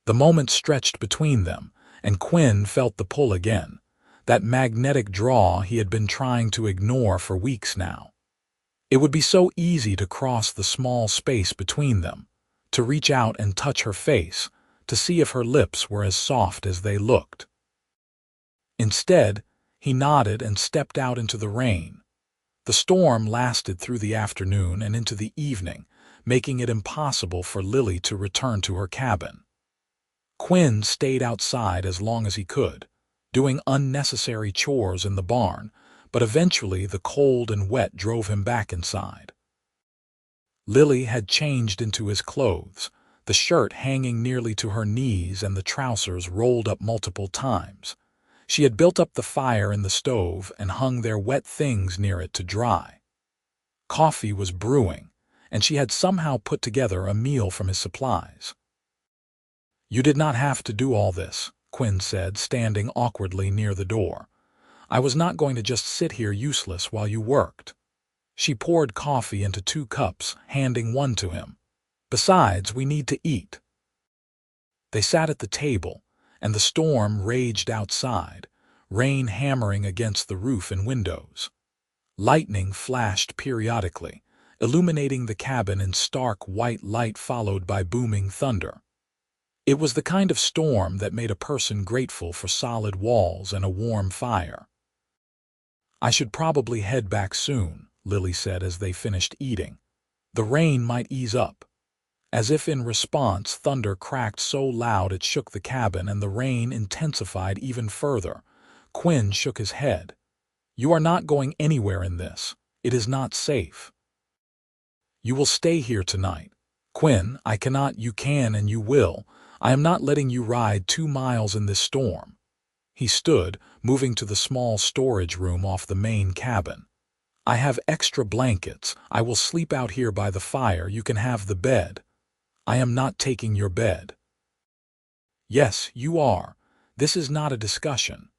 The moment stretched between them, and Quinn felt the pull again, that magnetic draw he had been trying to ignore for weeks now. It would be so easy to cross the small space between them, to reach out and touch her face, to see if her lips were as soft as they looked. Instead, he nodded and stepped out into the rain. The storm lasted through the afternoon and into the evening, making it impossible for Lily to return to her cabin. Quinn stayed outside as long as he could, doing unnecessary chores in the barn, but eventually the cold and wet drove him back inside. Lily had changed into his clothes, the shirt hanging nearly to her knees and the trousers rolled up multiple times. She had built up the fire in the stove and hung their wet things near it to dry. Coffee was brewing, and she had somehow put together a meal from his supplies. "You did not have to do all this," Quinn said, standing awkwardly near the door. "I was not going to just sit here useless while you worked." She poured coffee into 2 cups, handing one to him. "Besides, we need to eat." They sat at the table, and the storm raged outside, rain hammering against the roof and windows. Lightning flashed periodically, illuminating the cabin in stark white light followed by booming thunder. It was the kind of storm that made a person grateful for solid walls and a warm fire. "I should probably head back soon," Lily said as they finished eating. "The rain might ease up." As if in response, thunder cracked so loud it shook the cabin and the rain intensified even further. Quinn shook his head. "You are not going anywhere in this. It is not safe." "You will stay here tonight." "Quinn, I cannot." "You can and you will. I am not letting you ride 2 miles in this storm." He stood, moving to the small storage room off the main cabin. "I have extra blankets. I will sleep out here by the fire. You can have the bed." "I am not taking your bed." "Yes, you are. This is not a discussion."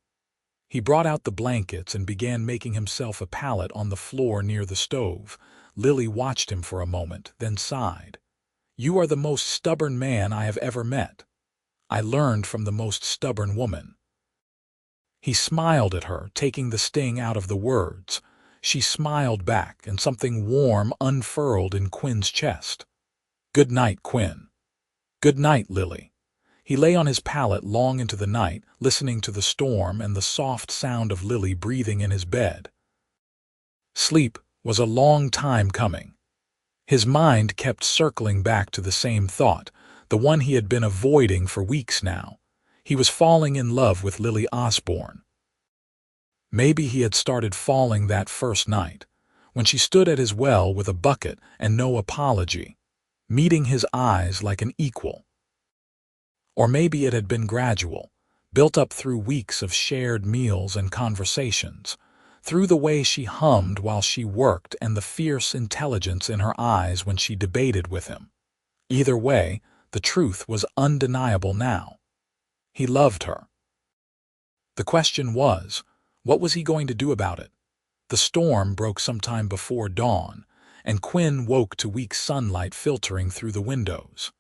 He brought out the blankets and began making himself a pallet on the floor near the stove. Lily watched him for a moment, then sighed. "You are the most stubborn man I have ever met." "I learned from the most stubborn woman." He smiled at her, taking the sting out of the words. She smiled back, and something warm unfurled in Quinn's chest. "Good night, Quinn." "Good night, Lily." He lay on his pallet long into the night, listening to the storm and the soft sound of Lily breathing in his bed. Sleep was a long time coming. His mind kept circling back to the same thought, the one he had been avoiding for weeks now. He was falling in love with Lily Osborne. Maybe he had started falling that first night, when she stood at his well with a bucket and no apology, meeting his eyes like an equal. Or maybe it had been gradual, built up through weeks of shared meals and conversations, through the way she hummed while she worked and the fierce intelligence in her eyes when she debated with him. Either way, the truth was undeniable now. He loved her. The question was, what was he going to do about it? The storm broke sometime before dawn, and Quinn woke to weak sunlight filtering through the windows.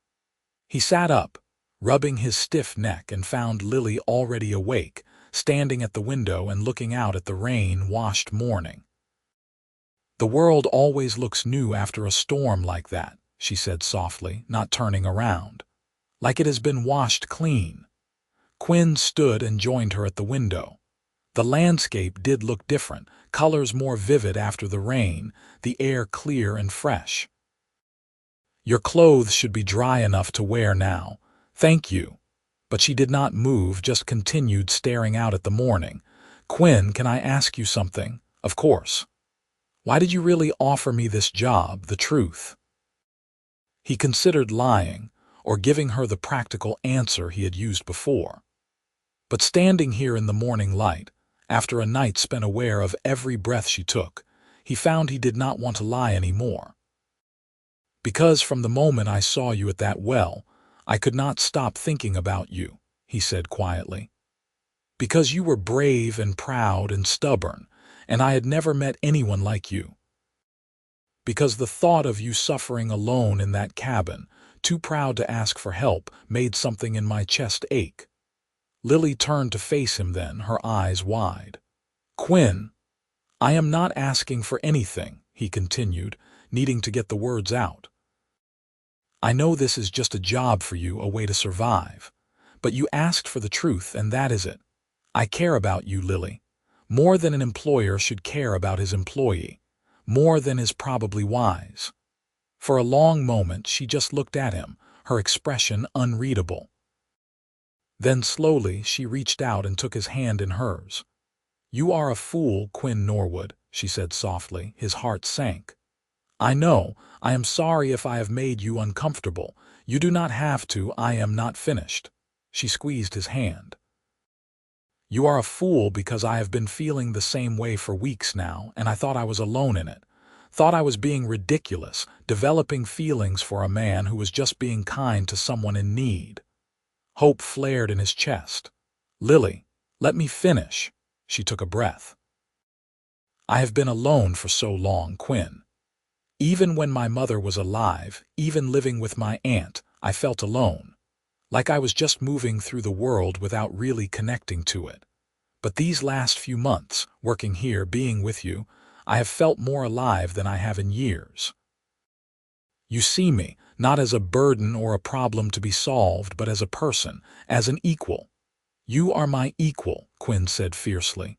He sat up, rubbing his stiff neck, and found Lily already awake, standing at the window and looking out at the rain-washed morning. "The world always looks new after a storm like that," she said softly, not turning around. "Like it has been washed clean." Quinn stood and joined her at the window. The landscape did look different, colors more vivid after the rain, the air clear and fresh. "Your clothes should be dry enough to wear now. Thank you." But she did not move, just continued staring out at the morning. "Quinn, can I ask you something?" "Of course." "Why did you really offer me this job, the truth?" He considered lying, or giving her the practical answer he had used before. But standing here in the morning light, after a night spent aware of every breath she took, he found he did not want to lie anymore. "Because from the moment I saw you at that well, I could not stop thinking about you," he said quietly. "Because you were brave and proud and stubborn, and I had never met anyone like you. Because the thought of you suffering alone in that cabin, too proud to ask for help, made something in my chest ache." Lily turned to face him then, her eyes wide. "Quinn, I am not asking for anything," he continued, needing to get the words out. "I know this is just a job for you, a way to survive. But you asked for the truth, and that is it. I care about you, Lily. More than an employer should care about his employee. More than is probably wise." For a long moment she just looked at him, her expression unreadable. Then slowly she reached out and took his hand in hers. "You are a fool, Quinn Norwood," she said softly. His heart sank. "I know. I am sorry if I have made you uncomfortable. You do not have to. I am not finished." She squeezed his hand. "You are a fool because I have been feeling the same way for weeks now, and I thought I was alone in it. Thought I was being ridiculous, developing feelings for a man who was just being kind to someone in need." Hope flared in his chest. "Lily, let me finish." She took a breath. "I have been alone for so long, Quinn. Even when my mother was alive, even living with my aunt, I felt alone. Like I was just moving through the world without really connecting to it. But these last few months, working here, being with you, I have felt more alive than I have in years. You see me, not as a burden or a problem to be solved, but as a person, as an equal." "You are my equal," Quinn said fiercely.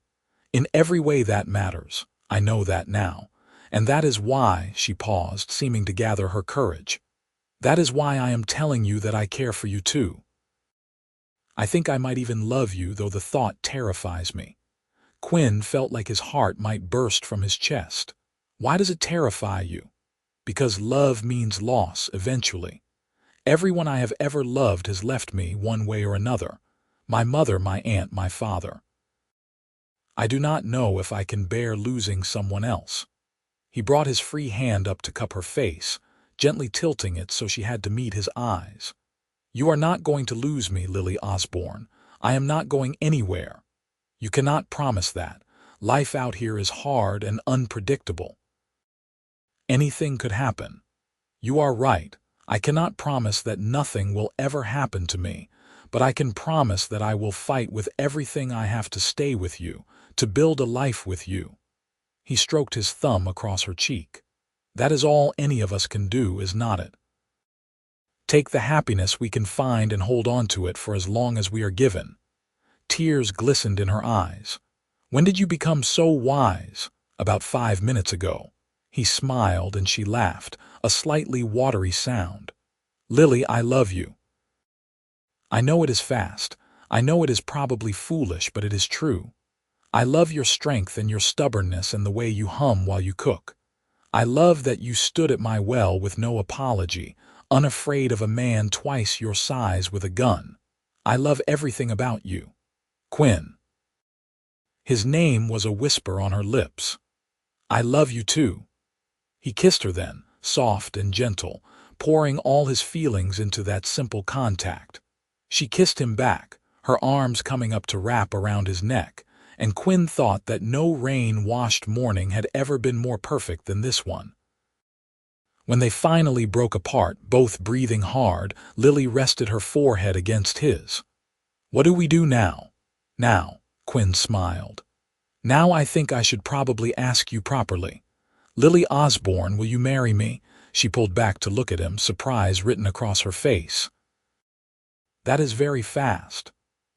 "In every way that matters. I know that now. And that is why," she paused, seeming to gather her courage, "that is why I am telling you that I care for you too. I think I might even love you, though the thought terrifies me." Quinn felt like his heart might burst from his chest. "Why does it terrify you?" "Because love means loss, eventually. Everyone I have ever loved has left me one way or another. My mother, my aunt, my father. I do not know if I can bear losing someone else." He brought his free hand up to cup her face, gently tilting it so she had to meet his eyes. "You are not going to lose me, Lily Osborne. I am not going anywhere. You cannot promise that. Life out here is hard and unpredictable. Anything could happen. You are right. I cannot promise that nothing will ever happen to me, but I can promise that I will fight with everything I have to stay with you, to build a life with you." He stroked his thumb across her cheek. "That is all any of us can do, is not it? Take the happiness we can find and hold on to it for as long as we are given." Tears glistened in her eyes. "When did you become so wise?" "About 5 minutes ago." He smiled and she laughed, a slightly watery sound. "Lily, I love you. I know it is fast. I know it is probably foolish, but it is true. I love your strength and your stubbornness and the way you hum while you cook. I love that you stood at my well with no apology, unafraid of a man twice your size with a gun. I love everything about you. Quinn." His name was a whisper on her lips. "I love you too." He kissed her then, soft and gentle, pouring all his feelings into that simple contact. She kissed him back, her arms coming up to wrap around his neck, and Quinn thought that no rain-washed morning had ever been more perfect than this one. When they finally broke apart, both breathing hard, Lily rested her forehead against his. "What do we do now?" "Now," Quinn smiled. "Now I think I should probably ask you properly. Lily Osborne, will you marry me?" She pulled back to look at him, surprise written across her face. "That is very fast."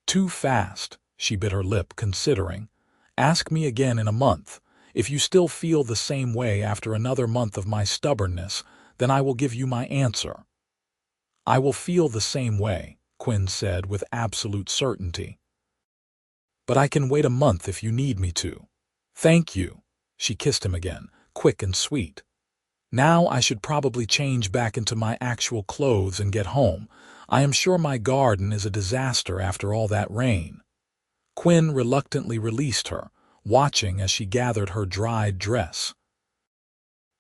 "Too fast," she bit her lip, considering. "Ask me again in a month. If you still feel the same way after another month of my stubbornness, then I will give you my answer." "I will feel the same way," Quinn said with absolute certainty. "But I can wait a month if you need me to." "Thank you." She kissed him again, quick and sweet. "Now I should probably change back into my actual clothes and get home. I am sure my garden is a disaster after all that rain." Quinn reluctantly released her, watching as she gathered her dried dress.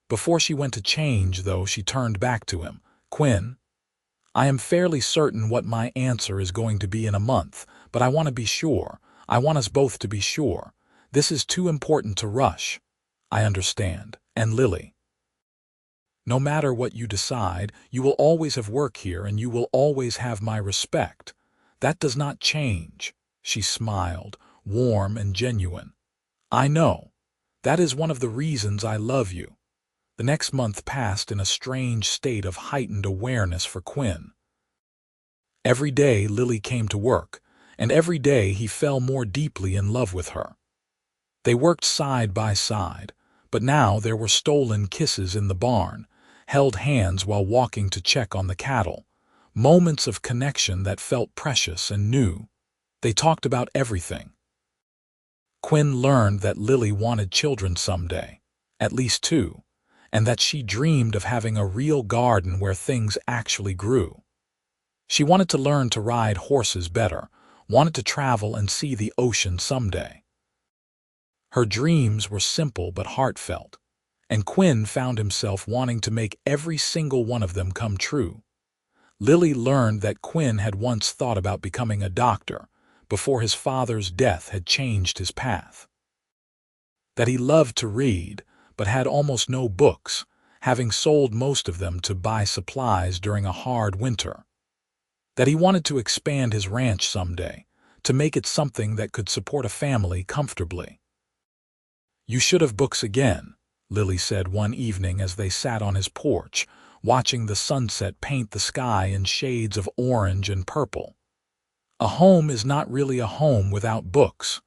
Before she went to change, though, she turned back to him. "Quinn, I am fairly certain what my answer is going to be in a month, but I want to be sure. I want us both to be sure. This is too important to rush." "I understand. And Lily, no matter what you decide, you will always have work here and you will always have my respect. That does not change." She smiled, warm and genuine. "I know. That is one of the reasons I love you." The next month passed in a strange state of heightened awareness for Quinn. Every day Lily came to work, and every day he fell more deeply in love with her. They worked side by side, but now there were stolen kisses in the barn, held hands while walking to check on the cattle, moments of connection that felt precious and new. They talked about everything. Quinn learned that Lily wanted children someday, at least 2, and that she dreamed of having a real garden where things actually grew. She wanted to learn to ride horses better, wanted to travel and see the ocean someday. Her dreams were simple but heartfelt, and Quinn found himself wanting to make every single one of them come true. Lily learned that Quinn had once thought about becoming a doctor, before his father's death had changed his path. That he loved to read, but had almost no books, having sold most of them to buy supplies during a hard winter. That he wanted to expand his ranch someday, to make it something that could support a family comfortably. "You should have books again," Lily said one evening as they sat on his porch, watching the sunset paint the sky in shades of orange and purple. "A home is not really a home without books.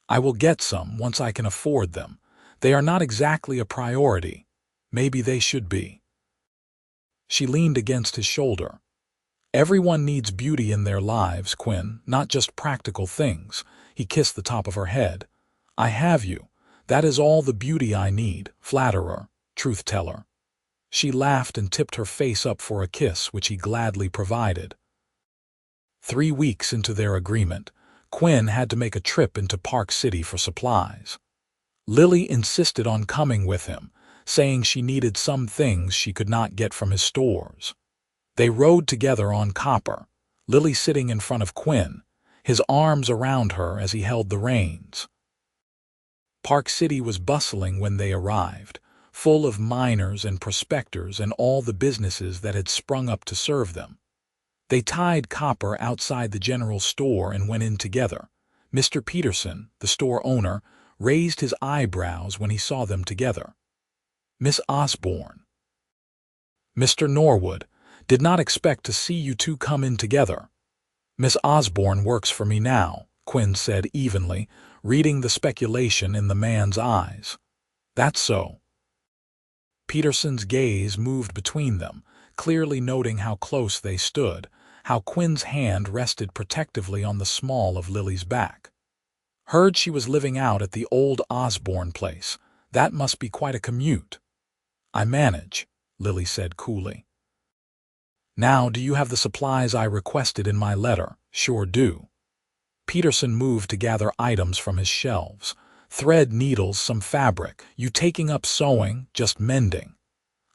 I will get some once I can afford them. They are not exactly a priority. Maybe they should be." She leaned against his shoulder. "Everyone needs beauty in their lives, Quinn, not just practical things." He kissed the top of her head. "I have you. That is all the beauty I need, flatterer, truth-teller." She laughed and tipped her face up for a kiss, which he gladly provided. 3 weeks into their agreement, Quinn had to make a trip into Park City for supplies. Lily insisted on coming with him, saying she needed some things she could not get from his stores. They rode together on Copper, Lily sitting in front of Quinn, his arms around her as he held the reins. Park City was bustling when they arrived, full of miners and prospectors and all the businesses that had sprung up to serve them. They tied Copper outside the general store and went in together. Mr. Peterson, the store owner, raised his eyebrows when he saw them together. "Miss Osborne." "Mr. Norwood, did not expect to see you two come in together." "Miss Osborne works for me now," Quinn said evenly, reading the speculation in the man's eyes. "That's so." Peterson's gaze moved between them, clearly noting how close they stood, how Quinn's hand rested protectively on the small of Lily's back. "Heard she was living out at the old Osborne place. That must be quite a commute." "I manage," Lily said coolly. "Now, do you have the supplies I requested in my letter?" "Sure do." Peterson moved to gather items from his shelves. "Thread, needles, some fabric. You taking up sewing, just mending?"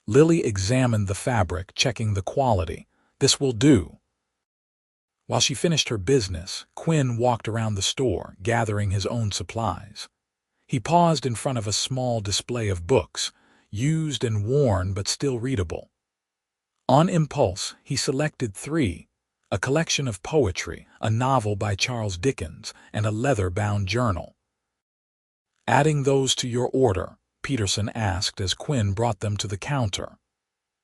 Lily examined the fabric, checking the quality. "This will do." While she finished her business, Quinn walked around the store, gathering his own supplies. He paused in front of a small display of books. used and worn but still readable. On impulse, he selected 3, a collection of poetry, a novel by Charles Dickens, and a leather-bound journal. "Adding those to your order?" Peterson asked as Quinn brought them to the counter.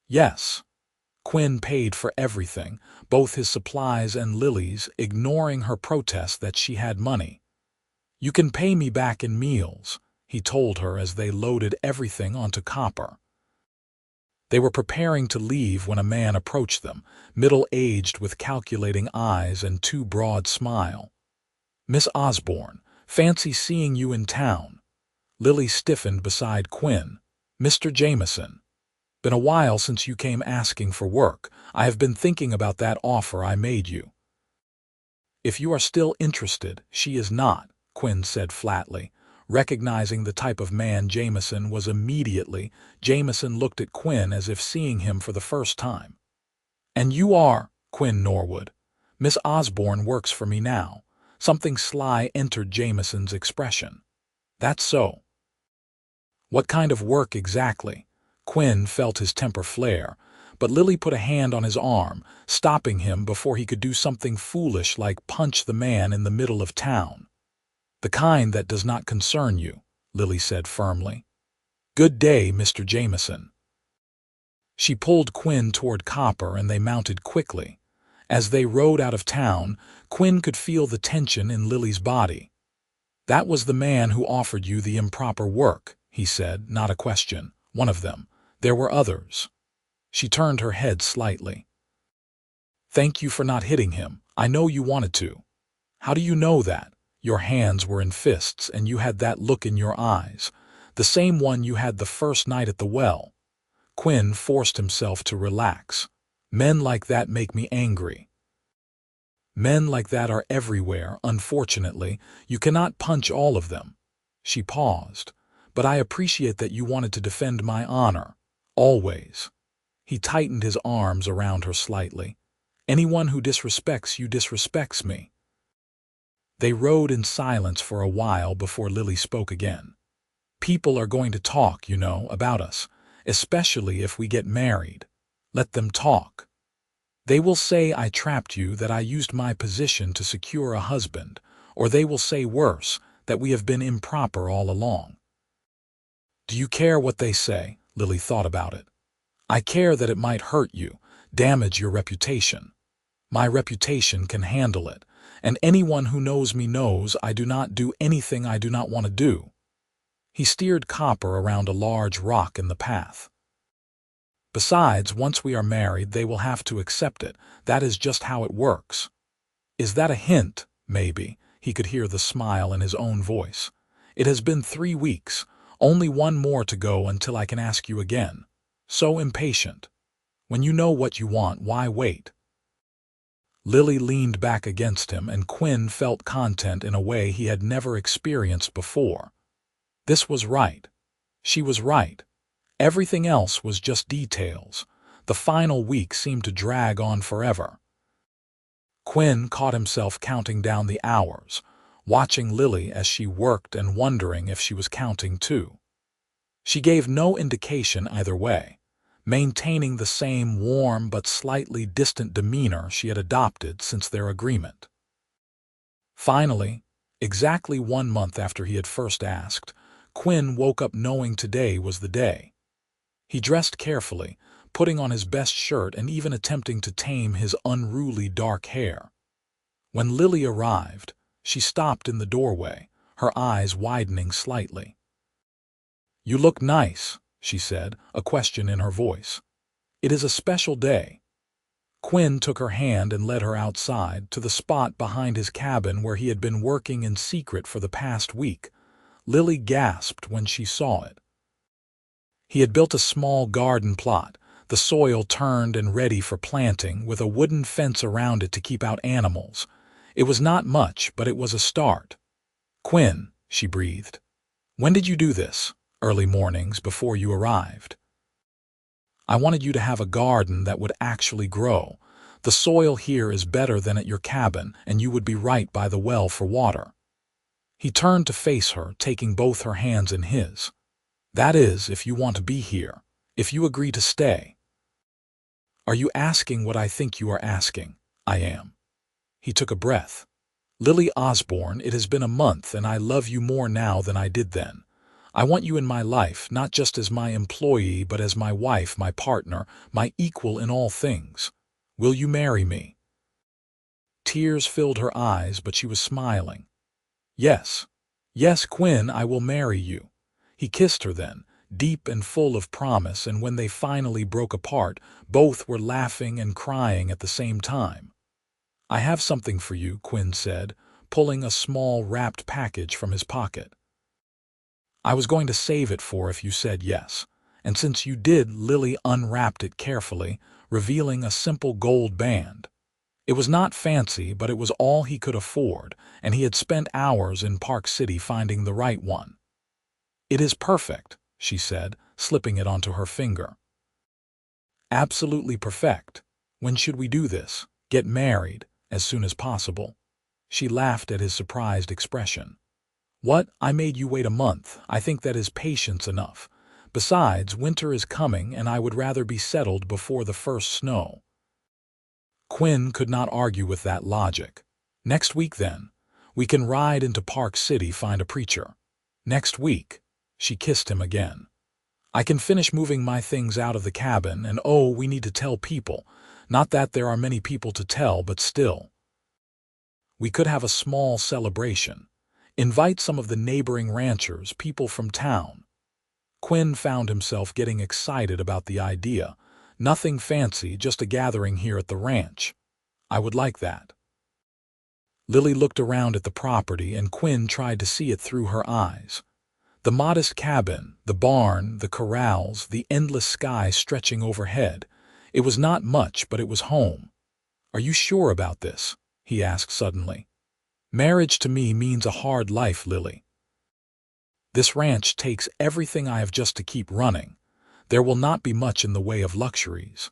"Yes." Quinn paid for everything, both his supplies and Lily's, ignoring her protest that she had money. "You can pay me back in meals," he told her as they loaded everything onto Copper. They were preparing to leave when a man approached them, middle-aged with calculating eyes and too broad smile. "Miss Osborne, fancy seeing you in town." Lily stiffened beside Quinn. "Mr. Jameson. Been a while since you came asking for work. I have been thinking about that offer I made you." "If you are still interested, she is not," Quinn said flatly. Recognizing the type of man Jameson was immediately, Jameson looked at Quinn as if seeing him for the first time. "And you are Quinn Norwood. Miss Osborne works for me now." Something sly entered Jameson's expression. "That's so." "What kind of work exactly?" Quinn felt his temper flare, but Lily put a hand on his arm, stopping him before he could do something foolish like punch the man in the middle of town. "The kind that does not concern you," Lily said firmly. "Good day, Mr. Jameson." She pulled Quinn toward Copper and they mounted quickly. As they rode out of town, Quinn could feel the tension in Lily's body. "That was the man who offered you the improper work," he said, not a question. "One of them. There were others." She turned her head slightly. "Thank you for not hitting him. I know you wanted to." "How do you know that? Your hands were in fists and you had that look in your eyes. The same one you had the first night at the well." Quinn forced himself to relax. "Men like that make me angry." "Men like that are everywhere, unfortunately. You cannot punch all of them." She paused. "But I appreciate that you wanted to defend my honor. Always." He tightened his arms around her slightly. "Anyone who disrespects you disrespects me." They rode in silence for a while before Lily spoke again. "People are going to talk, you know, about us, especially if we get married. Let them talk. They will say I trapped you, that I used my position to secure a husband, or they will say worse, that we have been improper all along." "Do you care what they say?" Lily thought about it. "I care that it might hurt you, damage your reputation. My reputation can handle it, and anyone who knows me knows I do not do anything I do not want to do." He steered Copper around a large rock in the path. "Besides, once we are married, they will have to accept it. That is just how it works." "Is that a hint?" Maybe. He could hear the smile in his own voice. "It has been 3 weeks. Only one more to go until I can ask you again. So impatient. When you know what you want, why wait?" Lily leaned back against him, and Quinn felt content in a way he had never experienced before. This was right. She was right. Everything else was just details. The final week seemed to drag on forever. Quinn caught himself counting down the hours, watching Lily as she worked and wondering if she was counting too. She gave no indication either way, maintaining the same warm but slightly distant demeanor she had adopted since their agreement. Finally, exactly 1 month after he had first asked, Quinn woke up knowing today was the day. He dressed carefully, putting on his best shirt and even attempting to tame his unruly dark hair. When Lily arrived, she stopped in the doorway, her eyes widening slightly. "You look nice," she said, a question in her voice. "It is a special day." Quinn took her hand and led her outside to the spot behind his cabin where he had been working in secret for the past week. Lily gasped when she saw it. He had built a small garden plot, the soil turned and ready for planting, with a wooden fence around it to keep out animals. It was not much, but it was a start. "Quinn," she breathed. "When did you do this?" "Early mornings before you arrived." "I wanted you to have a garden that would actually grow. The soil here is better than at your cabin, and you would be right by the well for water." He turned to face her, taking both her hands in his. That is, if you want to be here, if you agree to stay. Are you asking what I think you are asking? I am. He took a breath. Lily Osborne, it has been a month, and I love you more now than I did then. I want you in my life, not just as my employee, but as my wife, my partner, my equal in all things. Will you marry me? Tears filled her eyes, but she was smiling. Yes. Yes, Quinn, I will marry you. He kissed her then, deep and full of promise, and when they finally broke apart, both were laughing and crying at the same time. I have something for you, Quinn said, pulling a small wrapped package from his pocket. I was going to save it for if you said yes, and since you did, Lily unwrapped it carefully, revealing a simple gold band. It was not fancy, but it was all he could afford, and he had spent hours in Park City finding the right one. It is perfect, she said, slipping it onto her finger. Absolutely perfect. When should we do this? Get married, as soon as possible. She laughed at his surprised expression. What? I made you wait a month. I think that is patience enough. Besides, winter is coming, and I would rather be settled before the first snow. Quinn could not argue with that logic. Next week, then. We can ride into Park City, find a preacher. Next week. She kissed him again. I can finish moving my things out of the cabin, and oh, we need to tell people. Not that there are many people to tell, but still. We could have a small celebration. Invite some of the neighboring ranchers, people from town. Quinn found himself getting excited about the idea. Nothing fancy, just a gathering here at the ranch. I would like that. Lily looked around at the property, and Quinn tried to see it through her eyes. The modest cabin, the barn, the corrals, the endless sky stretching overhead. It was not much, but it was home. Are you sure about this? He asked suddenly. Marriage to me means a hard life, Lily. This ranch takes everything I have just to keep running. There will not be much in the way of luxuries.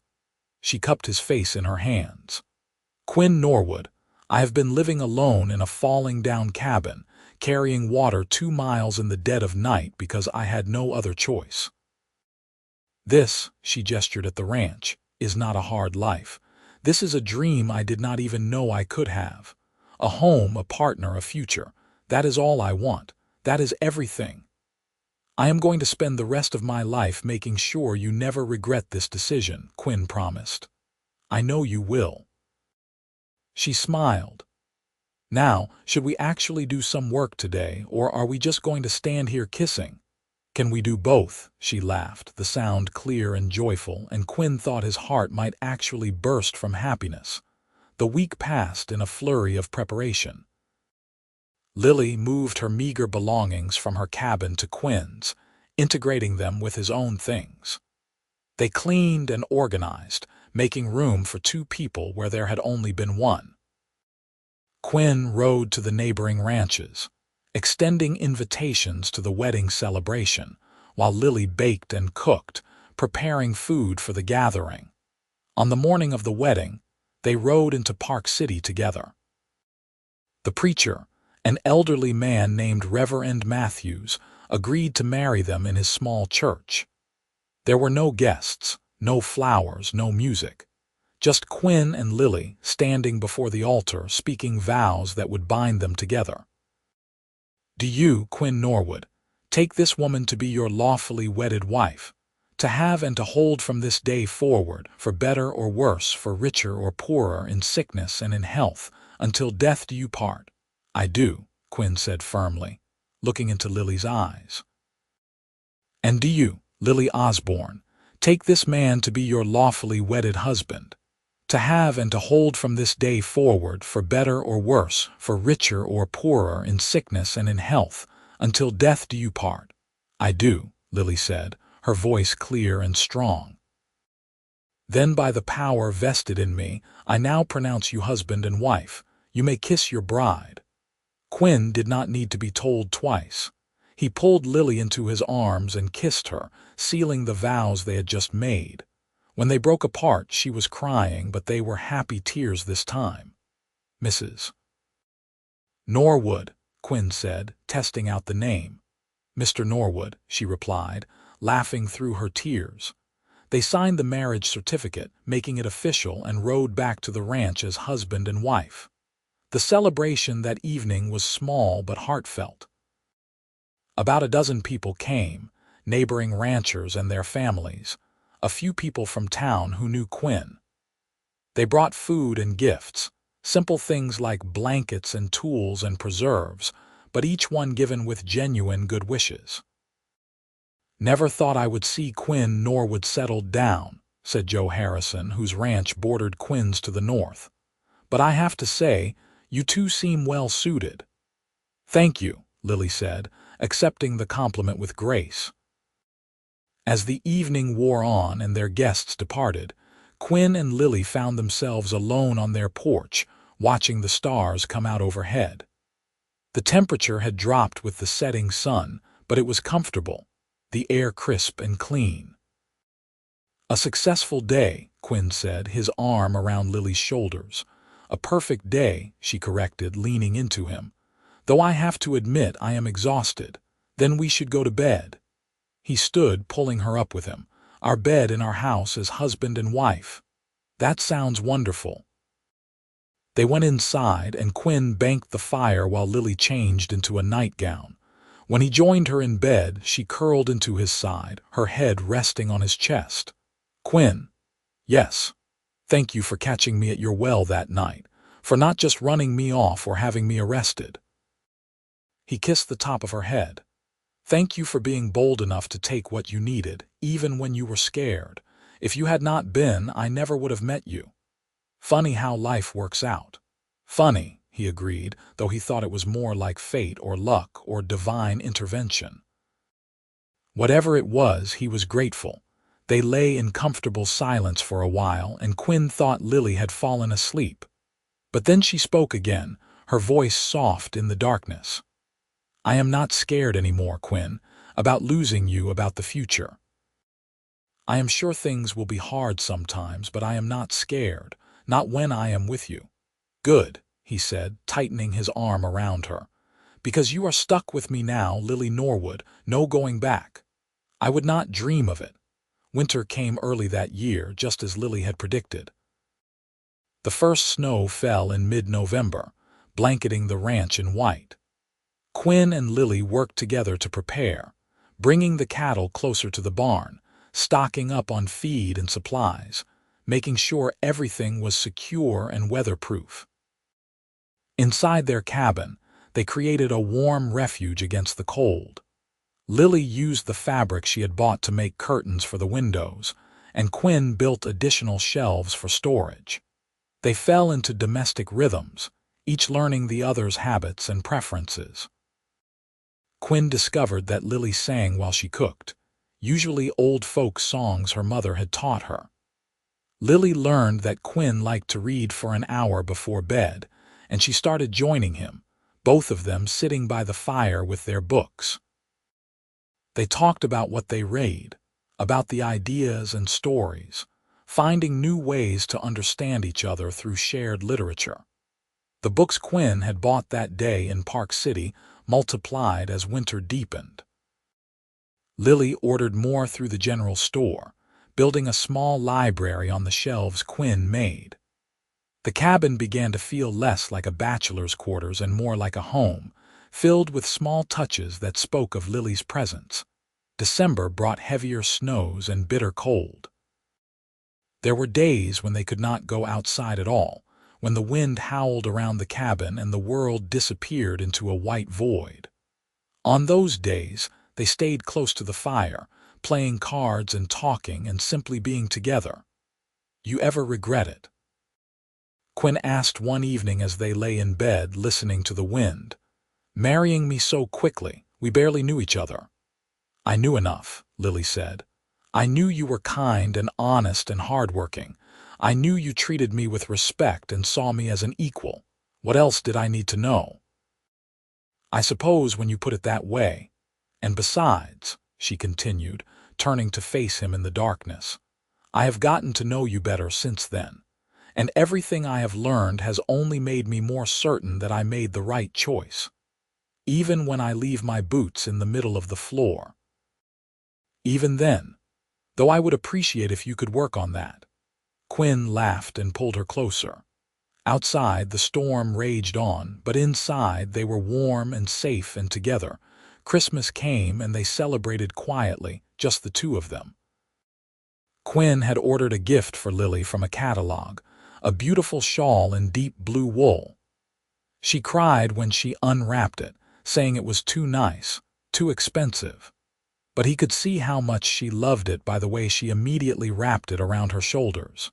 She cupped his face in her hands. Quinn Norwood, I have been living alone in a falling-down cabin, carrying water 2 miles in the dead of night because I had no other choice. This, she gestured at the ranch, is not a hard life. This is a dream I did not even know I could have. A home, a partner, a future. That is all I want. That is everything. I am going to spend the rest of my life making sure you never regret this decision, Quinn promised. I know you will. She smiled. Now, should we actually do some work today, or are we just going to stand here kissing? Can we do both? She laughed, the sound clear and joyful, and Quinn thought his heart might actually burst from happiness. The week passed in a flurry of preparation. Lily moved her meager belongings from her cabin to Quinn's, integrating them with his own things. They cleaned and organized, making room for 2 people where there had only been 1. Quinn rode to the neighboring ranches, extending invitations to the wedding celebration, while Lily baked and cooked, preparing food for the gathering. On the morning of the wedding, they rode into Park City together. The preacher, an elderly man named Reverend Matthews, agreed to marry them in his small church. There were no guests, no flowers, no music. Just Quinn and Lily standing before the altar speaking vows that would bind them together. Do you, Quinn Norwood, take this woman to be your lawfully wedded wife, to have and to hold from this day forward, for better or worse, for richer or poorer, in sickness and in health, until death do you part? I do, Quinn said firmly, looking into Lily's eyes. And do you, Lily Osborne, take this man to be your lawfully wedded husband, to have and to hold from this day forward, for better or worse, for richer or poorer, in sickness and in health, until death do you part? I do, Lily said, her voice clear and strong. Then by the power vested in me, I now pronounce you husband and wife. You may kiss your bride. Quinn did not need to be told twice. He pulled Lily into his arms and kissed her, sealing the vows they had just made. When they broke apart, she was crying, but they were happy tears this time. Mrs. Norwood, Quinn said, testing out the name. Mr. Norwood, she replied, laughing through her tears. They signed the marriage certificate, making it official, and rode back to the ranch as husband and wife. The celebration that evening was small but heartfelt. About a dozen people came, neighboring ranchers and their families, a few people from town who knew Quinn. They brought food and gifts, simple things like blankets and tools and preserves, but each one given with genuine good wishes. "Never thought I would see Quinn Norwood settled down," said Joe Harrison, whose ranch bordered Quinn's to the north. "But I have to say, you two seem well suited." "Thank you," Lily said, accepting the compliment with grace. As the evening wore on and their guests departed, Quinn and Lily found themselves alone on their porch, watching the stars come out overhead. The temperature had dropped with the setting sun, but it was comfortable, the air crisp and clean. "A successful day," Quinn said, his arm around Lily's shoulders. "A perfect day," she corrected, leaning into him. "Though I have to admit I am exhausted. Then we should go to bed." He stood, pulling her up with him. "Our bed in our house as husband and wife. That sounds wonderful." They went inside, and Quinn banked the fire while Lily changed into a nightgown. When he joined her in bed, she curled into his side, her head resting on his chest. "Quinn." "Yes. Thank you for catching me at your well that night, for not just running me off or having me arrested." He kissed the top of her head. "Thank you for being bold enough to take what you needed, even when you were scared. If you had not been, I never would have met you. Funny how life works out." "Funny," he agreed, though he thought it was more like fate or luck or divine intervention. Whatever it was, he was grateful. They lay in comfortable silence for a while, and Quinn thought Lily had fallen asleep. But then she spoke again, her voice soft in the darkness. "I am not scared anymore, Quinn, about losing you, about the future. I am sure things will be hard sometimes, but I am not scared, not when I am with you." "Good," he said, tightening his arm around her. "Because you are stuck with me now, Lily Norwood, no going back. I would not dream of it." Winter came early that year, just as Lily had predicted. The first snow fell in mid-November, blanketing the ranch in white. Quinn and Lily worked together to prepare, bringing the cattle closer to the barn, stocking up on feed and supplies, making sure everything was secure and weatherproof. Inside their cabin, they created a warm refuge against the cold. Lily used the fabric she had bought to make curtains for the windows, and Quinn built additional shelves for storage. They fell into domestic rhythms, each learning the other's habits and preferences. Quinn discovered that Lily sang while she cooked, usually old folk songs her mother had taught her. Lily learned that Quinn liked to read for an hour before bed, and she started joining him, both of them sitting by the fire with their books. They talked about what they read, about the ideas and stories, finding new ways to understand each other through shared literature. The books Quinn had bought that day in Park City multiplied as winter deepened. Lily ordered more through the general store, building a small library on the shelves Quinn made. The cabin began to feel less like a bachelor's quarters and more like a home, filled with small touches that spoke of Lily's presence. December brought heavier snows and bitter cold. There were days when they could not go outside at all, when the wind howled around the cabin and the world disappeared into a white void. On those days, they stayed close to the fire, playing cards and talking and simply being together. "You ever regret it?" Quinn asked one evening as they lay in bed listening to the wind. "Marrying me so quickly, we barely knew each other." "I knew enough," Lily said. "I knew you were kind and honest and hardworking. I knew you treated me with respect and saw me as an equal. What else did I need to know?" "I suppose when you put it that way. And besides," she continued, turning to face him in the darkness, "I have gotten to know you better since then, and everything I have learned has only made me more certain that I made the right choice. even when I leave my boots in the middle of the floor. Even then, though I would appreciate if you could work on that. Quinn laughed and pulled her closer. Outside, the storm raged on, but inside they were warm and safe and together. Christmas came and they celebrated quietly, just the two of them. Quinn had ordered a gift for Lily from a catalog, a beautiful shawl in deep blue wool. She cried when she unwrapped it, saying it was too nice, too expensive. But he could see how much she loved it by the way she immediately wrapped it around her shoulders.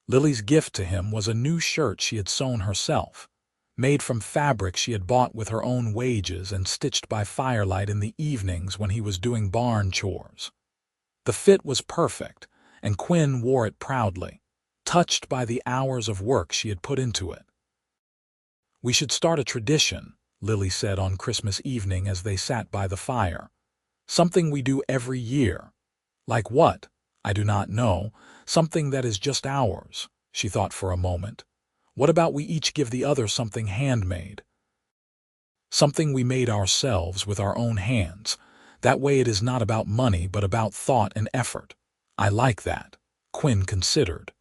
Lily's gift to him was a new shirt she had sewn herself, made from fabric she had bought with her own wages and stitched by firelight in the evenings when he was doing barn chores. The fit was perfect, and Quinn wore it proudly, touched by the hours of work she had put into it. "We should start a tradition," Lily said on Christmas evening as they sat by the fire. "Something we do every year." "Like what?" "I do not know. Something that is just ours." She thought for a moment. "What about we each give the other something handmade? Something we made ourselves with our own hands. That way it is not about money but about thought and effort." "I like that," Quinn considered.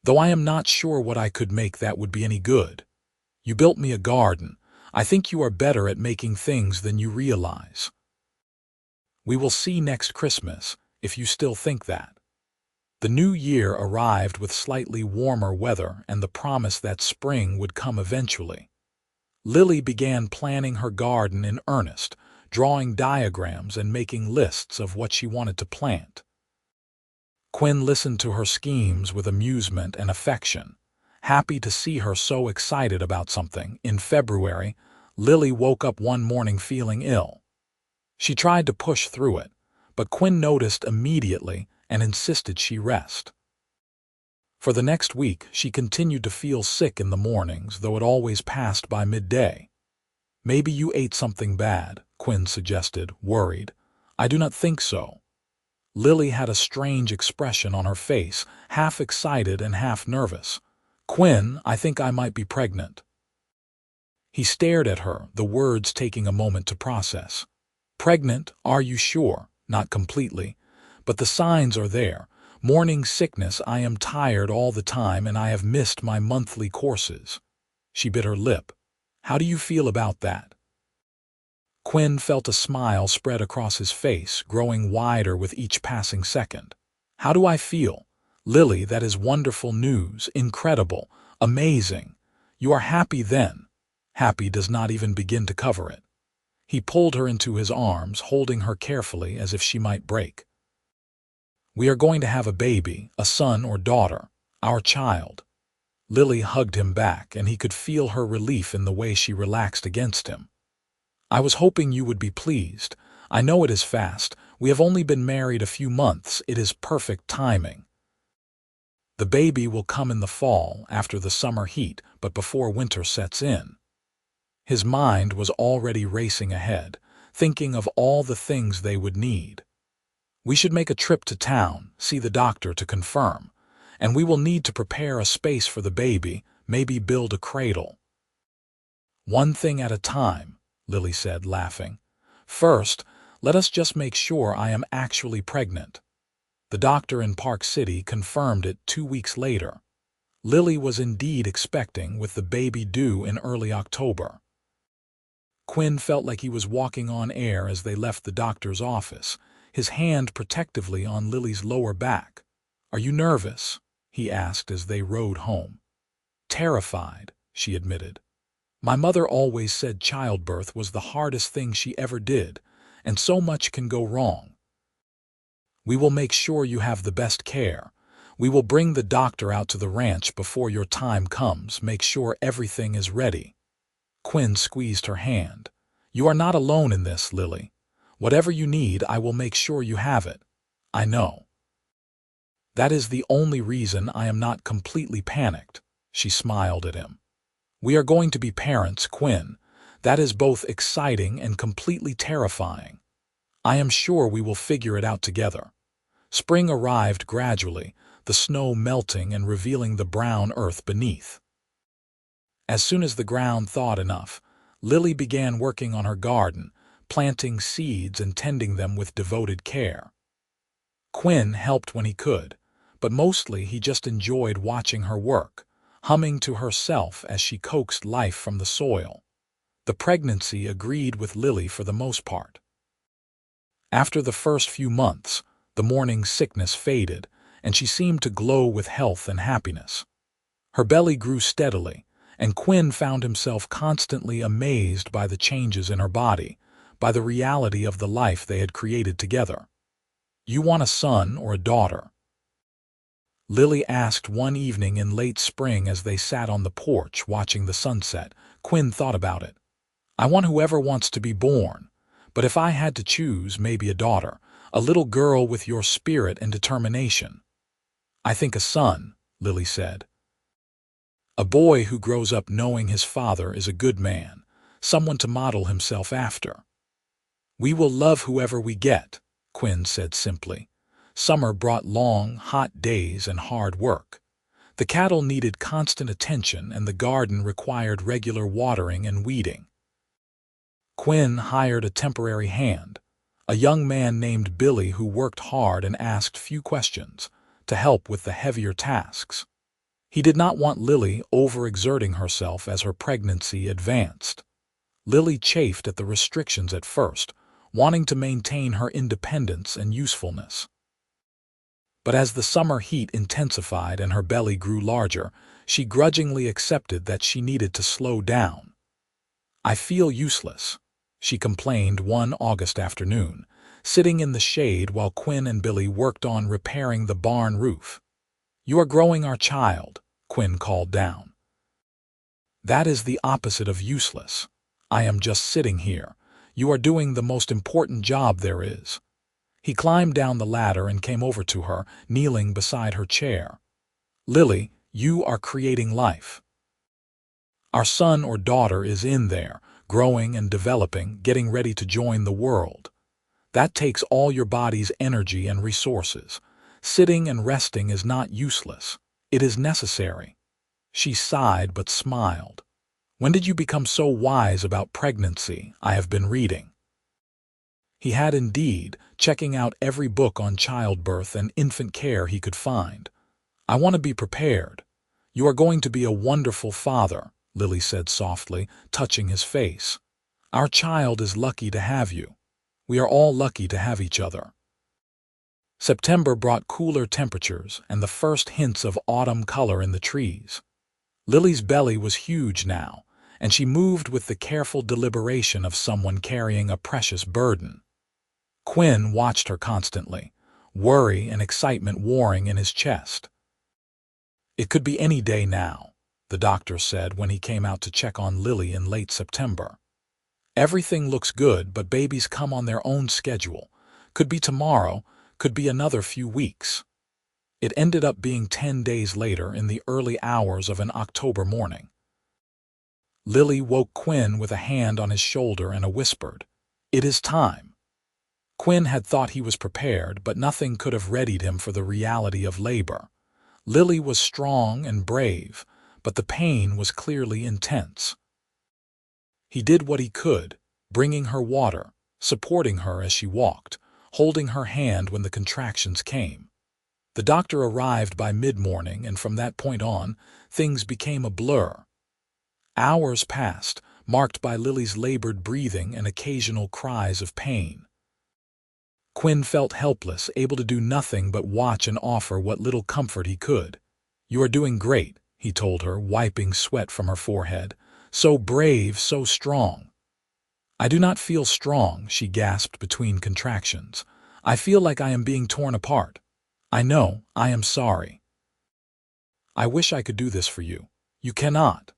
"Though I am not sure what I could make that would be any good. You built me a garden. I think you are better at making things than you realize." "We will see next Christmas, if you still think that." The new year arrived with slightly warmer weather and the promise that spring would come eventually. Lily began planning her garden in earnest, drawing diagrams and making lists of what she wanted to plant. Quinn listened to her schemes with amusement and affection, happy to see her so excited about something. In February, Lily woke up one morning feeling ill. She tried to push through it, but Quinn noticed immediately and insisted she rest. For the next week, she continued to feel sick in the mornings, though it always passed by midday. "Maybe you ate something bad," Quinn suggested, worried. "I do not think so." Lily had a strange expression on her face, half excited and half nervous. "Quinn, I think I might be pregnant." He stared at her, the words taking a moment to process. "Pregnant, are you sure?" "Not completely. But the signs are there. Morning sickness, I am tired all the time, and I have missed my monthly courses." She bit her lip. "How do you feel about that?" Quinn felt a smile spread across his face, growing wider with each passing second. "How do I feel? Lily, that is wonderful news, incredible, amazing. You are happy then?" Happy does not even begin to cover it. He pulled her into his arms, holding her carefully as if she might break. "We are going to have a baby, a son or daughter, our child." Lily hugged him back, and he could feel her relief in the way she relaxed against him. "I was hoping you would be pleased. I know it is fast. We have only been married a few months. It is perfect timing. The baby will come in the fall, after the summer heat, but before winter sets in." His mind was already racing ahead, thinking of all the things they would need. "We should make a trip to town, see the doctor to confirm. And we will need to prepare a space for the baby, maybe build a cradle." "One thing at a time," Lily said, laughing. "First, let us just make sure I am actually pregnant." The doctor in Park City confirmed it 2 weeks later. Lily was indeed expecting, with the baby due in early October. Quinn felt like he was walking on air as they left the doctor's office, his hand protectively on Lily's lower back. "Are you nervous?" he asked as they rode home. "Terrified," she admitted. "My mother always said childbirth was the hardest thing she ever did, and so much can go wrong." "We will make sure you have the best care. We will bring the doctor out to the ranch before your time comes, make sure everything is ready." Quinn squeezed her hand. "You are not alone in this, Lily. Whatever you need, I will make sure you have it. I know." "That is the only reason I am not completely panicked," she smiled at him. "We are going to be parents, Quinn. That is both exciting and completely terrifying. I am sure we will figure it out together." Spring arrived gradually, the snow melting and revealing the brown earth beneath. As soon as the ground thawed enough, Lily began working on her garden, planting seeds and tending them with devoted care. Quinn helped when he could, but mostly he just enjoyed watching her work, humming to herself as she coaxed life from the soil. The pregnancy agreed with Lily for the most part. After the first few months, the morning sickness faded, and she seemed to glow with health and happiness. Her belly grew steadily, and Quinn found himself constantly amazed by the changes in her body, by the reality of the life they had created together. "You want a son or a daughter?" Lily asked one evening in late spring as they sat on the porch watching the sunset. Quinn thought about it. "I want whoever wants to be born, but if I had to choose, maybe a daughter, a little girl with your spirit and determination." "I think a son," Lily said. "A boy who grows up knowing his father is a good man, someone to model himself after." "We will love whoever we get," Quinn said simply. Summer brought long, hot days and hard work. The cattle needed constant attention and the garden required regular watering and weeding. Quinn hired a temporary hand, a young man named Billy who worked hard and asked few questions, to help with the heavier tasks. He did not want Lily overexerting herself as her pregnancy advanced. Lily chafed at the restrictions at first, wanting to maintain her independence and usefulness. But as the summer heat intensified and her belly grew larger, she grudgingly accepted that she needed to slow down. "I feel useless," she complained one August afternoon, sitting in the shade while Quinn and Billy worked on repairing the barn roof. "You are growing our child," Quinn called down. "That is the opposite of useless. I am just sitting here. You are doing the most important job there is." He climbed down the ladder and came over to her, kneeling beside her chair. "Lily, you are creating life. Our son or daughter is in there, growing and developing, getting ready to join the world. That takes all your body's energy and resources. Sitting and resting is not useless. It is necessary." She sighed but smiled. "When did you become so wise about pregnancy? I have been reading." He had indeed, checking out every book on childbirth and infant care he could find. "I want to be prepared." "You are going to be a wonderful father," Lily said softly, touching his face. "Our child is lucky to have you. We are all lucky to have each other." September brought cooler temperatures and the first hints of autumn color in the trees. Lily's belly was huge now, and she moved with the careful deliberation of someone carrying a precious burden. Quinn watched her constantly, worry and excitement warring in his chest. "It could be any day now," the doctor said when he came out to check on Lily in late September. "Everything looks good, but babies come on their own schedule. Could be tomorrow, could be another few weeks." It ended up being 10 days later in the early hours of an October morning. Lily woke Quinn with a hand on his shoulder and a whispered, "It is time." Quinn had thought he was prepared, but nothing could have readied him for the reality of labor. Lily was strong and brave, but the pain was clearly intense. He did what he could, bringing her water, supporting her as she walked, holding her hand when the contractions came. The doctor arrived by mid-morning, and from that point on, things became a blur. Hours passed, marked by Lily's labored breathing and occasional cries of pain. Quinn felt helpless, able to do nothing but watch and offer what little comfort he could. "You are doing great," he told her, wiping sweat from her forehead. "So brave, so strong." "I do not feel strong," she gasped between contractions. "I feel like I am being torn apart. I know, I am sorry. I wish I could do this for you. You cannot."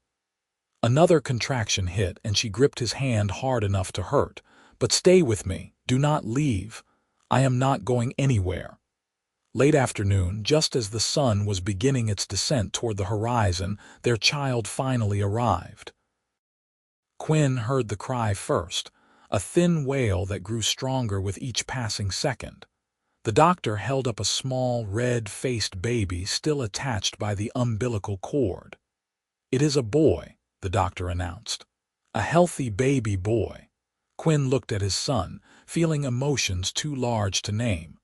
Another contraction hit, and she gripped his hand hard enough to hurt. "But stay with me. Do not leave. I am not going anywhere." Late afternoon, just as the sun was beginning its descent toward the horizon, their child finally arrived. Quinn heard the cry first, a thin wail that grew stronger with each passing second. The doctor held up a small, red-faced baby still attached by the umbilical cord. "It is a boy," the doctor announced. A healthy baby boy. Quinn looked at his son, feeling emotions too large to name.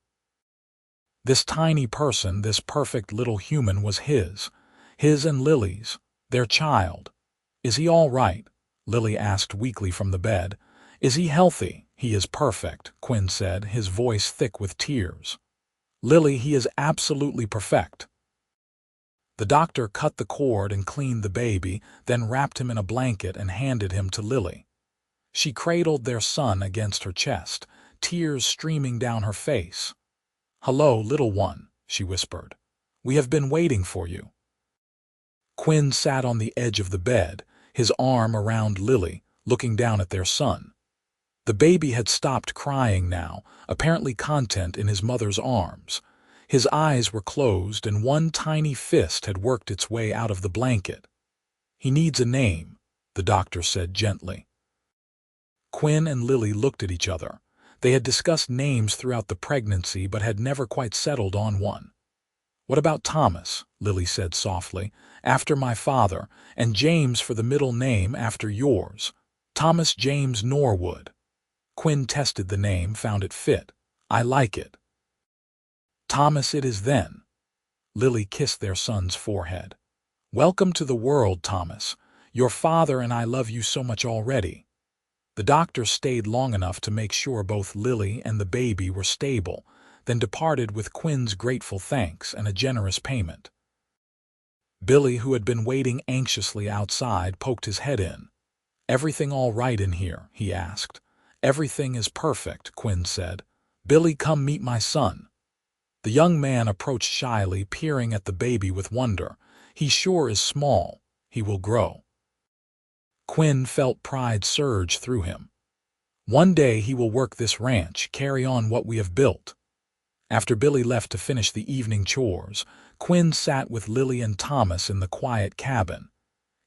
This tiny person, this perfect little human was his and Lily's, their child. "Is he all right?" Lily asked weakly from the bed. "Is he healthy?" "He is perfect," Quinn said, his voice thick with tears. "Lily, he is absolutely perfect." The doctor cut the cord and cleaned the baby, then wrapped him in a blanket and handed him to Lily. She cradled their son against her chest, tears streaming down her face. "Hello, little one," she whispered. "We have been waiting for you." Quinn sat on the edge of the bed, his arm around Lily, looking down at their son. The baby had stopped crying now, apparently content in his mother's arms. His eyes were closed and one tiny fist had worked its way out of the blanket. "He needs a name," the doctor said gently. Quinn and Lily looked at each other. They had discussed names throughout the pregnancy but had never quite settled on one. "What about Thomas?" Lily said softly, "after my father, and James for the middle name after yours. Thomas James Norwood." Quinn tested the name, found it fit. "I like it." "Thomas it is then." Lily kissed their son's forehead. "Welcome to the world, Thomas. Your father and I love you so much already." The doctor stayed long enough to make sure both Lily and the baby were stable, then departed with Quinn's grateful thanks and a generous payment. Billy, who had been waiting anxiously outside, poked his head in. "Everything all right in here?" he asked. "Everything is perfect," Quinn said. "Billy, come meet my son." The young man approached shyly, peering at the baby with wonder. "He sure is small. He will grow." Quinn felt pride surge through him. "One day he will work this ranch, carry on what we have built." After Billy left to finish the evening chores, Quinn sat with Lily and Thomas in the quiet cabin.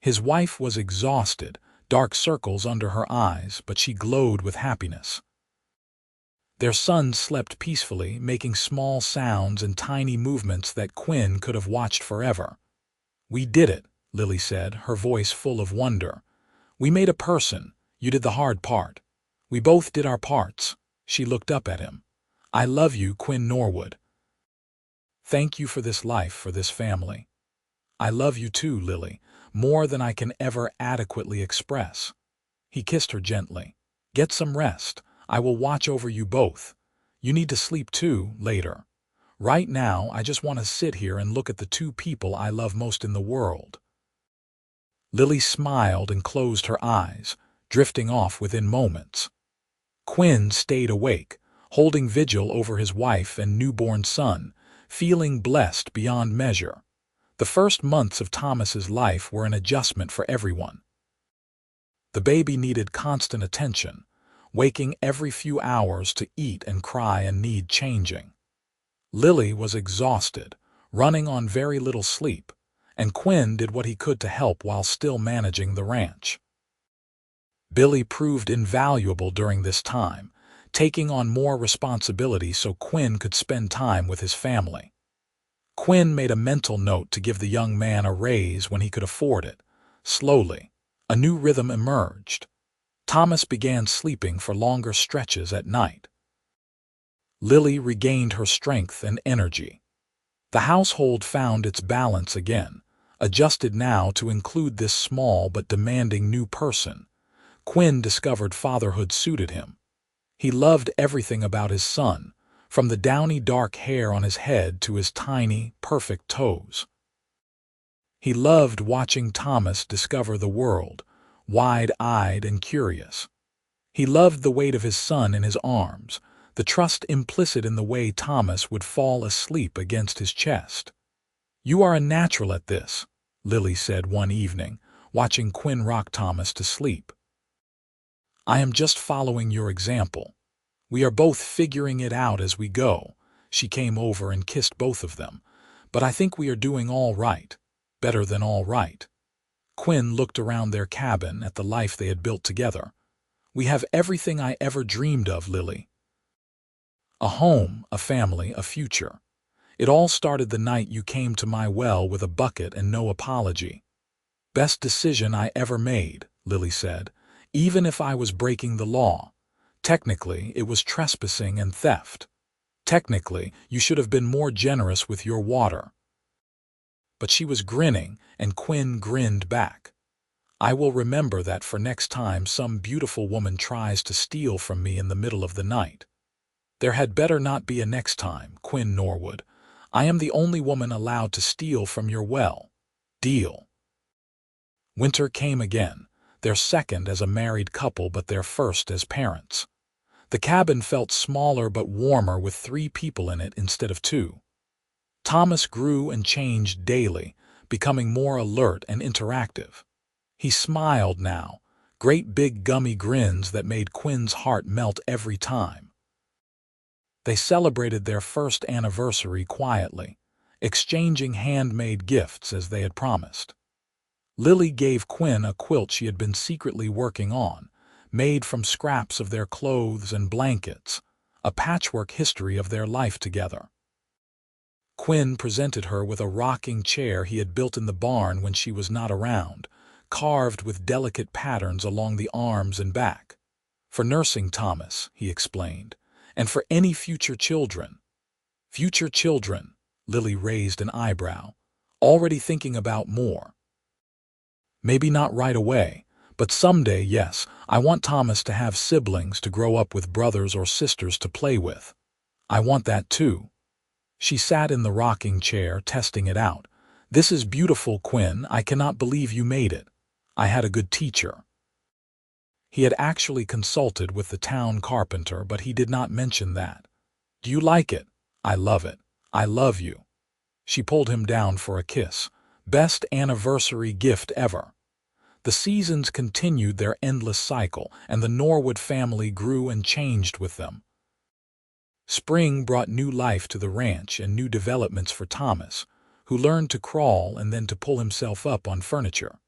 His wife was exhausted, dark circles under her eyes, but she glowed with happiness. Their son slept peacefully, making small sounds and tiny movements that Quinn could have watched forever. "We did it," Lily said, her voice full of wonder. "We made a person. You did the hard part. We both did our parts." She looked up at him. "I love you, Quinn Norwood. Thank you for this life, for this family." "I love you too, Lily, more than I can ever adequately express." He kissed her gently. "Get some rest. I will watch over you both. You need to sleep too, later. Right now, I just want to sit here and look at the two people I love most in the world." Lily smiled and closed her eyes, drifting off within moments. Quinn stayed awake, holding vigil over his wife and newborn son, feeling blessed beyond measure. The first months of Thomas's life were an adjustment for everyone. The baby needed constant attention, waking every few hours to eat and cry and need changing. Lily was exhausted, running on very little sleep, and Quinn did what he could to help while still managing the ranch. Billy proved invaluable during this time, taking on more responsibility so Quinn could spend time with his family. Quinn made a mental note to give the young man a raise when he could afford it. Slowly, a new rhythm emerged. Thomas began sleeping for longer stretches at night. Lily regained her strength and energy. The household found its balance again, adjusted now to include this small but demanding new person. Quinn discovered fatherhood suited him. He loved everything about his son, from the downy dark hair on his head to his tiny, perfect toes. He loved watching Thomas discover the world, wide-eyed and curious. He loved the weight of his son in his arms, the trust implicit in the way Thomas would fall asleep against his chest. "You are a natural at this," Lily said one evening, watching Quinn rock Thomas to sleep. "I am just following your example. We are both figuring it out as we go." She came over and kissed both of them. "But I think we are doing all right. Better than all right." Quinn looked around their cabin at the life they had built together. "We have everything I ever dreamed of, Lily. A home, a family, a future. It all started the night you came to my well with a bucket and no apology." "Best decision I ever made," Lily said. Even if I was breaking the law, technically it was trespassing and theft. Technically, you should have been more generous with your water. But she was grinning, and Quinn grinned back. I will remember that for next time some beautiful woman tries to steal from me in the middle of the night. There had better not be a next time, Quinn Norwood. I am the only woman allowed to steal from your well. Deal. Winter came again, their second as a married couple but their first as parents. The cabin felt smaller but warmer with 3 people in it instead of 2. Thomas grew and changed daily, becoming more alert and interactive. He smiled now, great big gummy grins that made Quinn's heart melt every time. They celebrated their first anniversary quietly, exchanging handmade gifts as they had promised. Lily gave Quinn a quilt she had been secretly working on, made from scraps of their clothes and blankets, a patchwork history of their life together. Quinn presented her with a rocking chair he had built in the barn when she was not around, carved with delicate patterns along the arms and back. For nursing Thomas, he explained, and for any future children. Future children, Lily raised an eyebrow, already thinking about more. Maybe not right away, but someday, yes, I want Thomas to have siblings to grow up with brothers or sisters to play with. I want that too. She sat in the rocking chair, testing it out. This is beautiful, Quinn. I cannot believe you made it. I had a good teacher. He had actually consulted with the town carpenter, but he did not mention that. Do you like it? I love it. I love you. She pulled him down for a kiss. Best anniversary gift ever. The seasons continued their endless cycle, and the Norwood family grew and changed with them. Spring brought new life to the ranch and new developments for Thomas, who learned to crawl and then to pull himself up on furniture.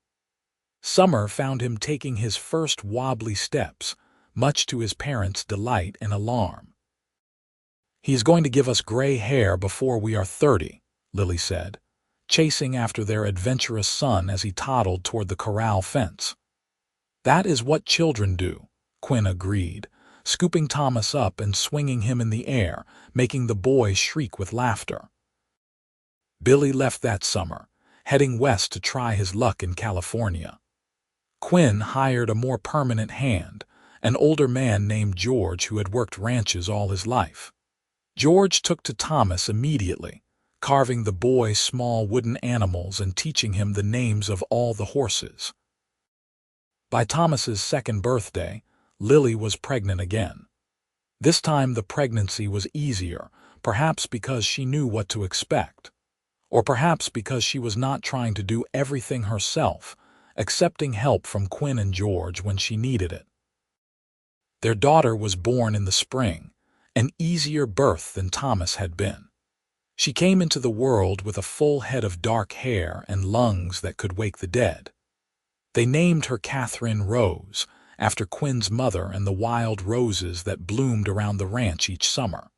Summer found him taking his first wobbly steps, much to his parents' delight and alarm. He is going to give us gray hair before we are 30, Lily said, chasing after their adventurous son as he toddled toward the corral fence. That is what children do, Quinn agreed, scooping Thomas up and swinging him in the air, making the boy shriek with laughter. Billy left that summer, heading west to try his luck in California. Quinn hired a more permanent hand, an older man named George who had worked ranches all his life. George took to Thomas immediately, carving the boy small wooden animals and teaching him the names of all the horses. By Thomas's second birthday, Lily was pregnant again. This time the pregnancy was easier, perhaps because she knew what to expect, or perhaps because she was not trying to do everything herself, accepting help from Quinn and George when she needed it. Their daughter was born in the spring, an easier birth than Thomas had been. She came into the world with a full head of dark hair and lungs that could wake the dead. They named her Catherine Rose, after Quinn's mother and the wild roses that bloomed around the ranch each summer.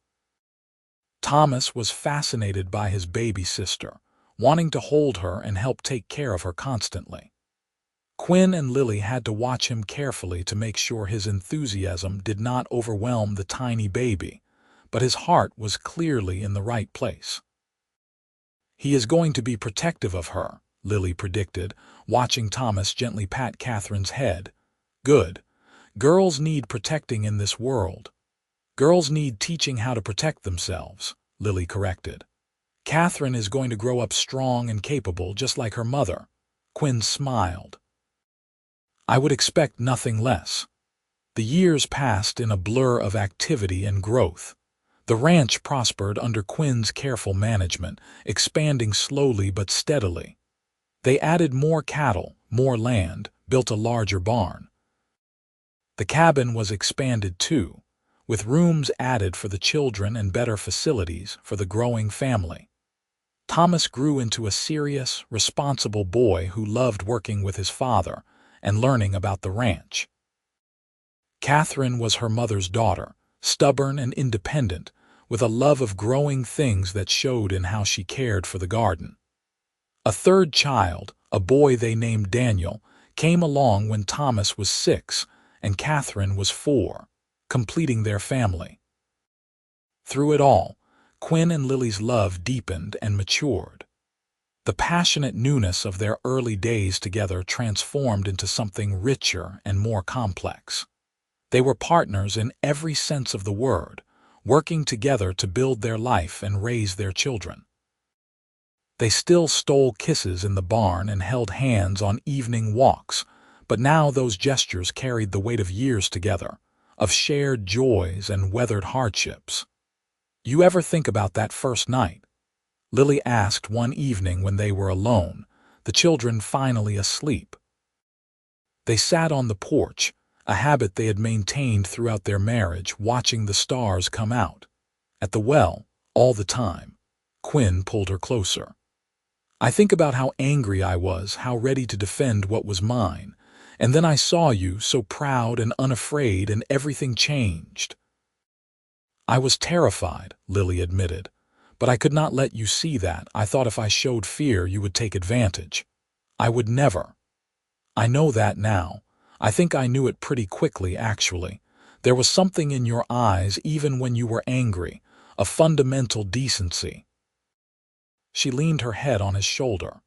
Thomas was fascinated by his baby sister, wanting to hold her and help take care of her constantly. Quinn and Lily had to watch him carefully to make sure his enthusiasm did not overwhelm the tiny baby, but his heart was clearly in the right place. He is going to be protective of her, Lily predicted, watching Thomas gently pat Catherine's head. Good. Girls need protecting in this world. Girls need teaching how to protect themselves, Lily corrected. Catherine is going to grow up strong and capable just like her mother. Quinn smiled. I would expect nothing less. The years passed in a blur of activity and growth. The ranch prospered under Quinn's careful management, expanding slowly but steadily. They added more cattle, more land, built a larger barn. The cabin was expanded too, with rooms added for the children and better facilities for the growing family. Thomas grew into a serious, responsible boy who loved working with his father and learning about the ranch. Catherine was her mother's daughter, stubborn and independent, with a love of growing things that showed in how she cared for the garden. A third child, a boy they named Daniel, came along when Thomas was 6, and Catherine was 4, completing their family. Through it all, Quinn and Lily's love deepened and matured. The passionate newness of their early days together transformed into something richer and more complex. They were partners in every sense of the word, working together to build their life and raise their children. They still stole kisses in the barn and held hands on evening walks, but now those gestures carried the weight of years together, of shared joys and weathered hardships. "You ever think about that first night?" Lily asked one evening when they were alone, the children finally asleep. They sat on the porch, a habit they had maintained throughout their marriage, watching the stars come out. At the well, all the time. Quinn pulled her closer. "I think about how angry I was, how ready to defend what was mine, and then I saw you, so proud and unafraid, and everything changed." "I was terrified," Lily admitted, "but I could not let you see that. I thought if I showed fear, you would take advantage. I would never." "I know that now. I think I knew it pretty quickly, actually. There was something in your eyes even when you were angry, a fundamental decency." She leaned her head on his shoulder.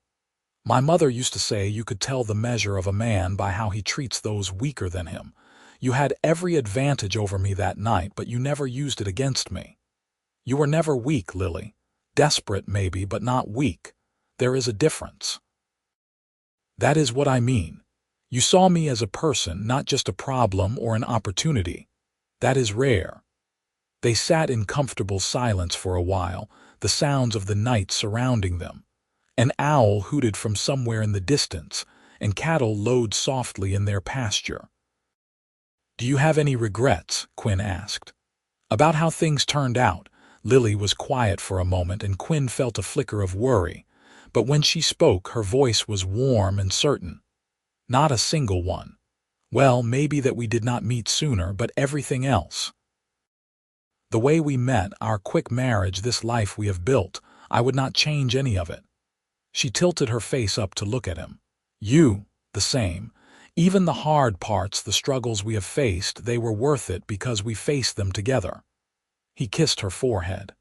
"My mother used to say you could tell the measure of a man by how he treats those weaker than him. You had every advantage over me that night, but you never used it against me. You were never weak, Lily. Desperate, maybe, but not weak. There is a difference." "That is what I mean. You saw me as a person, not just a problem or an opportunity. That is rare." They sat in comfortable silence for a while, the sounds of the night surrounding them. An owl hooted from somewhere in the distance, and cattle lowed softly in their pasture. "Do you have any regrets?" Quinn asked. "About how things turned out?" Lily was quiet for a moment, and Quinn felt a flicker of worry. But when she spoke, her voice was warm and certain. "Not a single one. Well, maybe that we did not meet sooner, but everything else. The way we met, our quick marriage, this life we have built, I would not change any of it." She tilted her face up to look at him. "You, the same. Even the hard parts, the struggles we have faced, they were worth it because we faced them together." He kissed her forehead.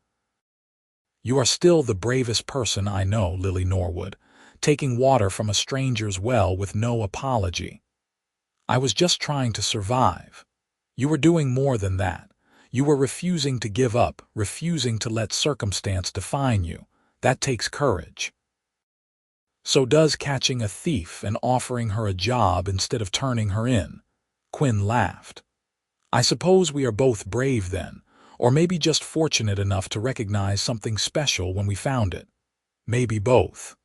"You are still the bravest person I know, Lily Norwood, taking water from a stranger's well with no apology." "I was just trying to survive." "You were doing more than that. You were refusing to give up, refusing to let circumstance define you. That takes courage." "So does catching a thief and offering her a job instead of turning her in." Quinn laughed. "I suppose we are both brave then, or maybe just fortunate enough to recognize something special when we found it. Maybe both."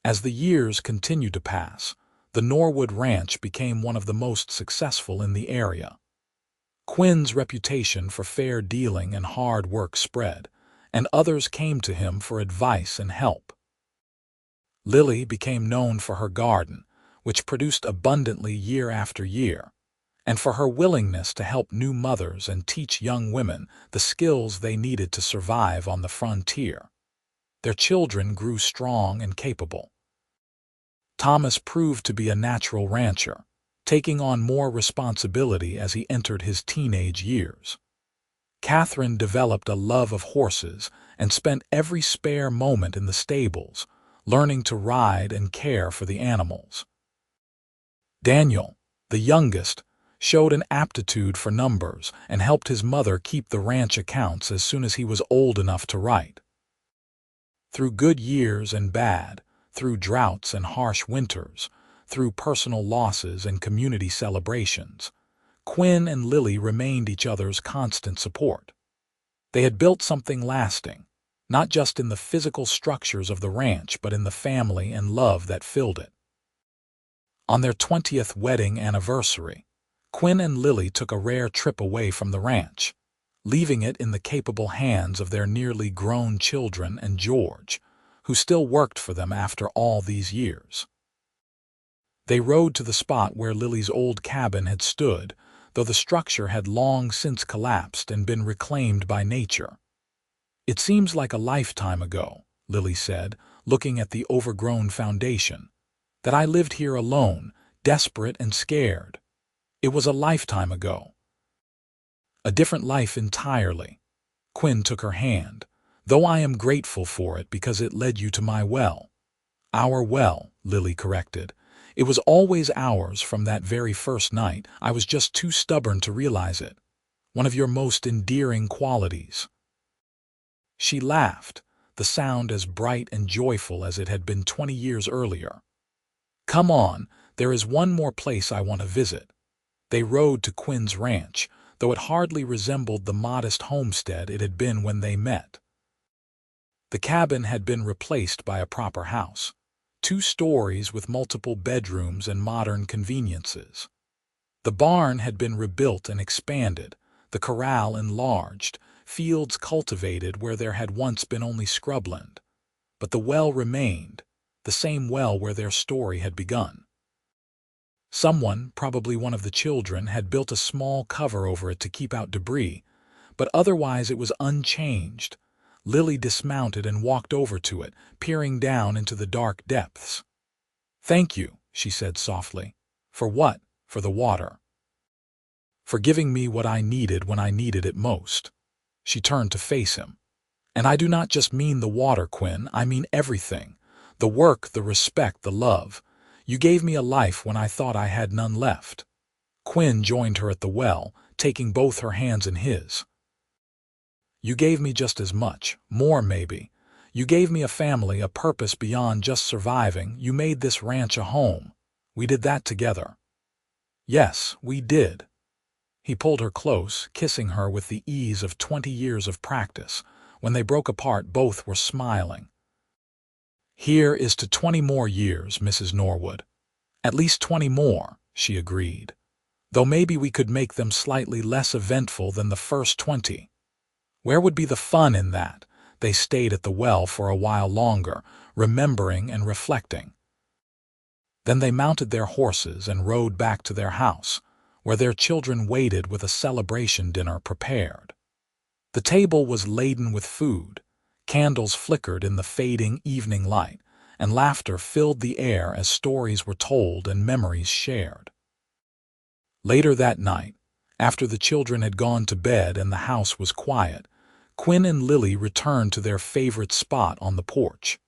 As the years continued to pass, the Norwood Ranch became one of the most successful in the area. Quinn's reputation for fair dealing and hard work spread, and others came to him for advice and help. Lily became known for her garden, which produced abundantly year after year, and for her willingness to help new mothers and teach young women the skills they needed to survive on the frontier. Their children grew strong and capable. Thomas proved to be a natural rancher, taking on more responsibility as he entered his teenage years. Catherine developed a love of horses and spent every spare moment in the stables, learning to ride and care for the animals. Daniel, the youngest, showed an aptitude for numbers and helped his mother keep the ranch accounts as soon as he was old enough to write. Through good years and bad, through droughts and harsh winters, through personal losses and community celebrations, Quinn and Lily remained each other's constant support. They had built something lasting, not just in the physical structures of the ranch, but in the family and love that filled it. On their 20th wedding anniversary, Quinn and Lily took a rare trip away from the ranch, leaving it in the capable hands of their nearly grown children and George, who still worked for them after all these years. They rode to the spot where Lily's old cabin had stood, though the structure had long since collapsed and been reclaimed by nature. "It seems like a lifetime ago," Lily said, looking at the overgrown foundation, "that I lived here alone, desperate and scared. It was a lifetime ago. A different life entirely. Quinn took her hand, though I am grateful for it because it led you to my well. Our well, Lily corrected. It was always ours from that very first night. I was just too stubborn to realize it. One of your most endearing qualities. She laughed, the sound as bright and joyful as it had been 20 years earlier. Come on, there is one more place I want to visit. They rode to Quinn's ranch, though it hardly resembled the modest homestead it had been when they met. The cabin had been replaced by a proper house, 2 stories with multiple bedrooms and modern conveniences. The barn had been rebuilt and expanded, the corral enlarged, fields cultivated where there had once been only scrubland. But the well remained, the same well where their story had begun. Someone, probably one of the children, had built a small cover over it to keep out debris, but otherwise it was unchanged. Lily dismounted and walked over to it, peering down into the dark depths. "Thank you," she said softly. "For what?" "For the water. For giving me what I needed when I needed it most." She turned to face him. "And I do not just mean the water, Quinn, I mean everything. The work, the respect, the love. You gave me a life when I thought I had none left." Quinn joined her at the well, taking both her hands in his. "You gave me just as much, more maybe. You gave me a family, a purpose beyond just surviving. You made this ranch a home. We did that together." "Yes, we did." He pulled her close, kissing her with the ease of 20 years of practice. When they broke apart, both were smiling. "Here is to 20 more years, Mrs. Norwood." "At least 20 more," she agreed. "Though maybe we could make them slightly less eventful than the first 20. Where would be the fun in that?" They stayed at the well for a while longer, remembering and reflecting. Then they mounted their horses and rode back to their house, where their children waited with a celebration dinner prepared. The table was laden with food, candles flickered in the fading evening light, and laughter filled the air as stories were told and memories shared. Later that night, after the children had gone to bed and the house was quiet, Quinn and Lily returned to their favorite spot on the porch.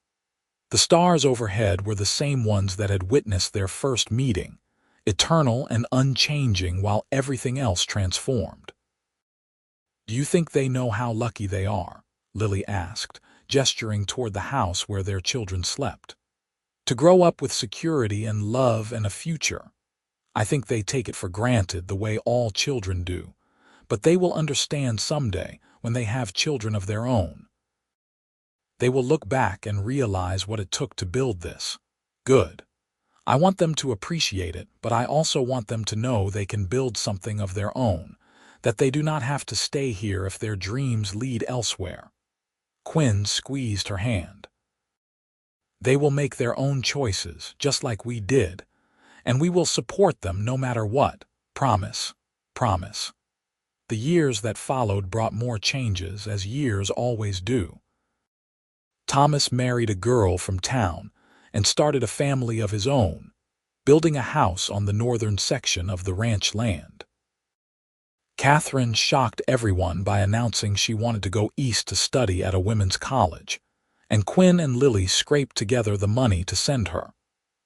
The stars overhead were the same ones that had witnessed their first meeting, eternal and unchanging while everything else transformed. "Do you think they know how lucky they are?" Lily asked, gesturing toward the house where their children slept. "To grow up with security and love and a future. I think they take it for granted the way all children do, but they will understand someday when they have children of their own. They will look back and realize what it took to build this. Good. I want them to appreciate it, but I also want them to know they can build something of their own, that they do not have to stay here if their dreams lead elsewhere." Quinn squeezed her hand. "They will make their own choices, just like we did, and we will support them no matter what. Promise. Promise." The years that followed brought more changes, as years always do. Thomas married a girl from town and started a family of his own, building a house on the northern section of the ranch land. Catherine shocked everyone by announcing she wanted to go east to study at a women's college, and Quinn and Lily scraped together the money to send her,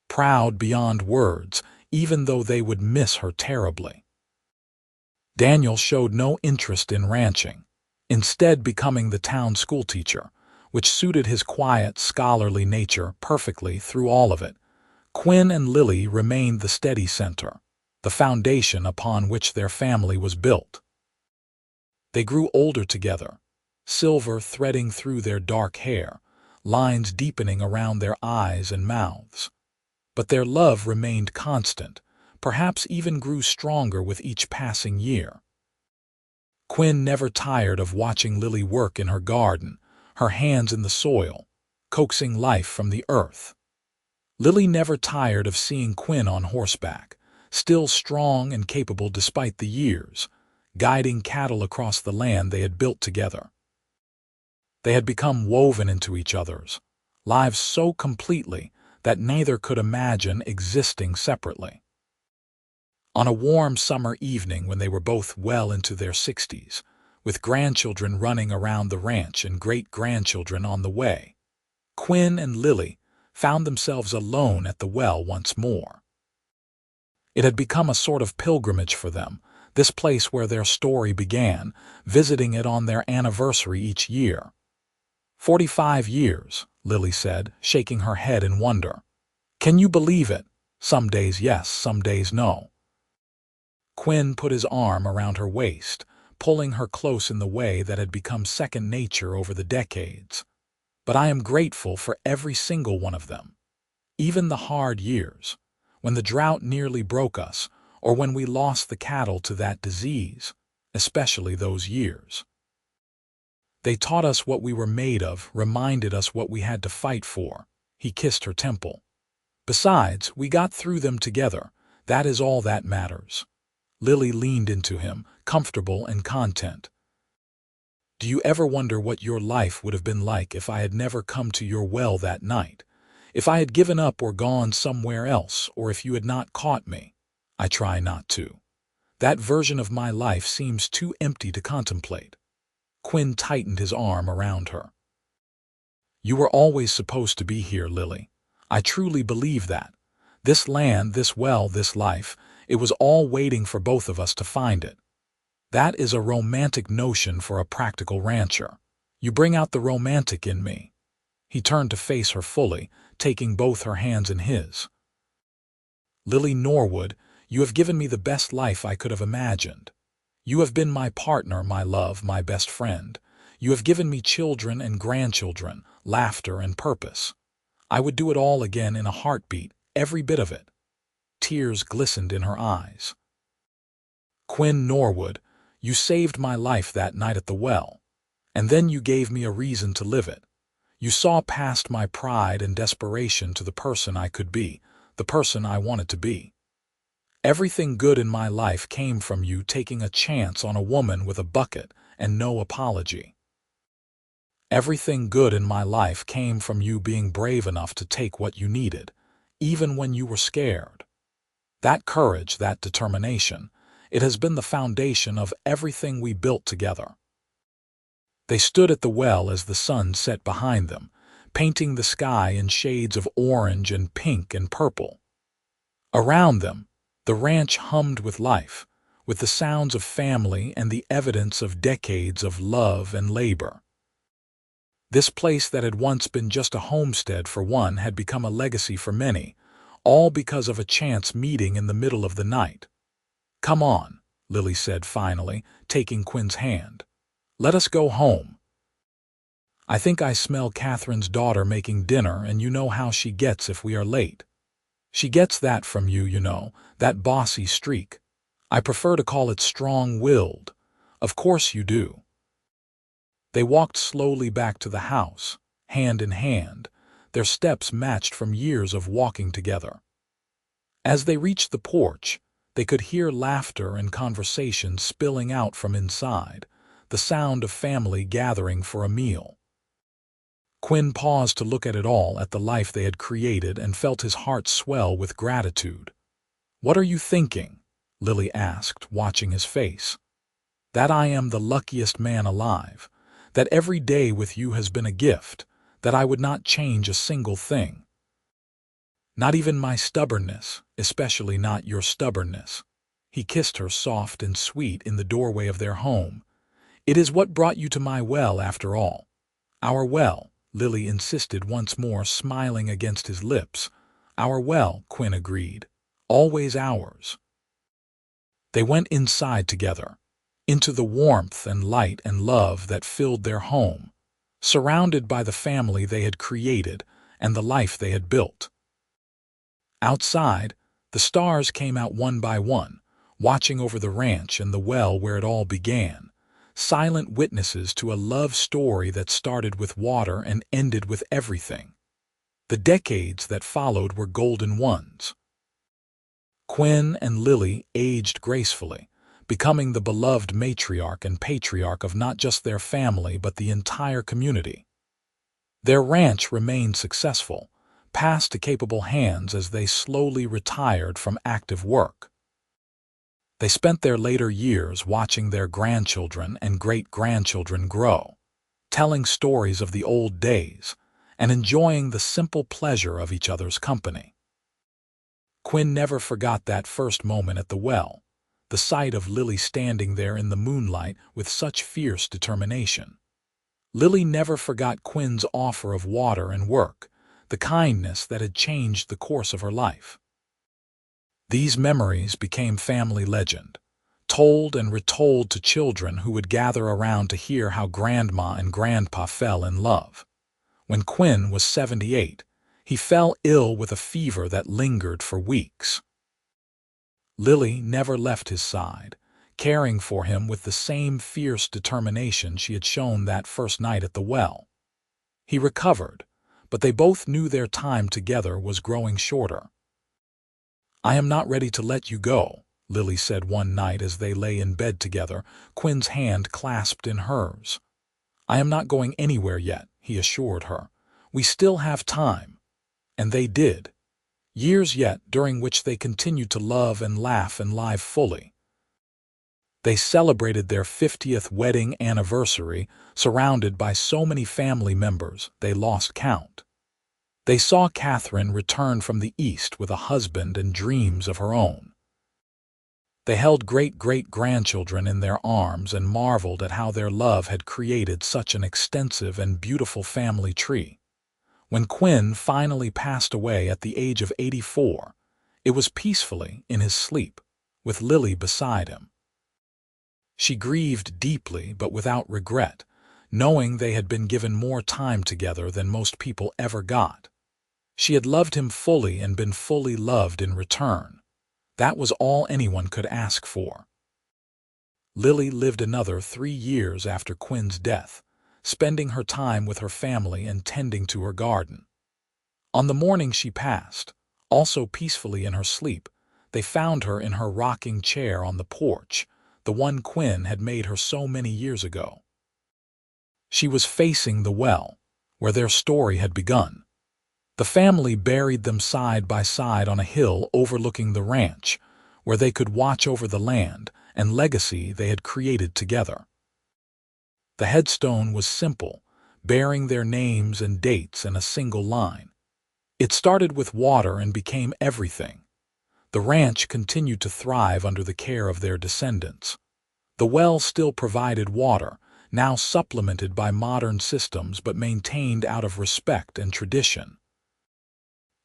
proud beyond words, even though they would miss her terribly. Daniel showed no interest in ranching, instead becoming the town schoolteacher, which suited his quiet, scholarly nature perfectly through all of it. Quinn and Lily remained the steady center, the foundation upon which their family was built. They grew older together, silver threading through their dark hair, lines deepening around their eyes and mouths. But their love remained constant, perhaps even grew stronger with each passing year. Quinn never tired of watching Lily work in her garden, her hands in the soil, coaxing life from the earth. Lily never tired of seeing Quinn on horseback, still strong and capable despite the years, guiding cattle across the land they had built together. They had become woven into each other's lives so completely that neither could imagine existing separately. On a warm summer evening when they were both well into their 60s, with grandchildren running around the ranch and great-grandchildren on the way, Quinn and Lily found themselves alone at the well once more. It had become a sort of pilgrimage for them, this place where their story began, visiting it on their anniversary each year. 45 years, Lily said, shaking her head in wonder. Can you believe it? Some days yes, some days no. Quinn put his arm around her waist, pulling her close in the way that had become second nature over the decades. But I am grateful for every single one of them. Even the hard years, when the drought nearly broke us, or when we lost the cattle to that disease, especially those years. They taught us what we were made of, reminded us what we had to fight for. He kissed her temple. Besides, we got through them together. That is all that matters. Lily leaned into him, comfortable and content. Do you ever wonder what your life would have been like if I had never come to your well that night? If I had given up or gone somewhere else, or if you had not caught me? I try not to. That version of my life seems too empty to contemplate. Quinn tightened his arm around her. You were always supposed to be here, Lily. I truly believe that. This land, this well, this life, it was all waiting for both of us to find it. That is a romantic notion for a practical rancher. You bring out the romantic in me. He turned to face her fully, taking both her hands in his. Lily Norwood, you have given me the best life I could have imagined. You have been my partner, my love, my best friend. You have given me children and grandchildren, laughter and purpose. I would do it all again in a heartbeat, every bit of it. Tears glistened in her eyes. Quinn Norwood, you saved my life that night at the well, and then you gave me a reason to live it. You saw past my pride and desperation to the person I could be, the person I wanted to be. Everything good in my life came from you taking a chance on a woman with a bucket and no apology. Everything good in my life came from you being brave enough to take what you needed, even when you were scared. That courage, that determination, it has been the foundation of everything we built together. They stood at the well as the sun set behind them, painting the sky in shades of orange and pink and purple. Around them, the ranch hummed with life, with the sounds of family and the evidence of decades of love and labor. This place that had once been just a homestead for one had become a legacy for many, all because of a chance meeting in the middle of the night. Come on, Lily said finally, taking Quinn's hand. Let us go home. I think I smell Catherine's daughter making dinner, and you know how she gets if we are late. She gets that from you, you know, that bossy streak. I prefer to call it strong-willed. Of course you do. They walked slowly back to the house, hand in hand, their steps matched from years of walking together. As they reached the porch, they could hear laughter and conversation spilling out from inside, the sound of family gathering for a meal. Quinn paused to look at it all, at the life they had created, and felt his heart swell with gratitude. What are you thinking? Lily asked, watching his face. That I am the luckiest man alive, that every day with you has been a gift, that I would not change a single thing. Not even my stubbornness, especially not your stubbornness. He kissed her soft and sweet in the doorway of their home. It is what brought you to my well after all. Our well, Lily insisted once more, smiling against his lips. Our well, Quinn agreed. Always ours. They went inside together, into the warmth and light and love that filled their home, surrounded by the family they had created and the life they had built. Outside, the stars came out one by one, watching over the ranch and the well where it all began, silent witnesses to a love story that started with water and ended with everything. The decades that followed were golden ones. Quinn and Lily aged gracefully, becoming the beloved matriarch and patriarch of not just their family but the entire community. Their ranch remained successful, passed to capable hands as they slowly retired from active work. They spent their later years watching their grandchildren and great-grandchildren grow, telling stories of the old days, and enjoying the simple pleasure of each other's company. Quinn never forgot that first moment at the well, the sight of Lily standing there in the moonlight with such fierce determination. Lily never forgot Quinn's offer of water and work, the kindness that had changed the course of her life. These memories became family legend, told and retold to children who would gather around to hear how Grandma and Grandpa fell in love. When Quinn was 78, he fell ill with a fever that lingered for weeks. Lily never left his side, caring for him with the same fierce determination she had shown that first night at the well. He recovered, but they both knew their time together was growing shorter. "I am not ready to let you go," Lily said one night as they lay in bed together, Quinn's hand clasped in hers. "I am not going anywhere yet," he assured her. "We still have time." And they did. Years yet during which they continued to love and laugh and live fully. They celebrated their 50th wedding anniversary, surrounded by so many family members they lost count. They saw Catherine return from the East with a husband and dreams of her own. They held great-great-grandchildren in their arms and marveled at how their love had created such an extensive and beautiful family tree. When Quinn finally passed away at the age of 84, it was peacefully in his sleep, with Lily beside him. She grieved deeply but without regret, knowing they had been given more time together than most people ever got. She had loved him fully and been fully loved in return. That was all anyone could ask for. Lily lived another 3 years after Quinn's death, spending her time with her family and tending to her garden. On the morning she passed, also peacefully in her sleep, they found her in her rocking chair on the porch, the one Quinn had made her so many years ago. She was facing the well, where their story had begun. The family buried them side by side on a hill overlooking the ranch, where they could watch over the land and legacy they had created together. The headstone was simple, bearing their names and dates in a single line. It started with water and became everything. The ranch continued to thrive under the care of their descendants. The well still provided water, now supplemented by modern systems but maintained out of respect and tradition.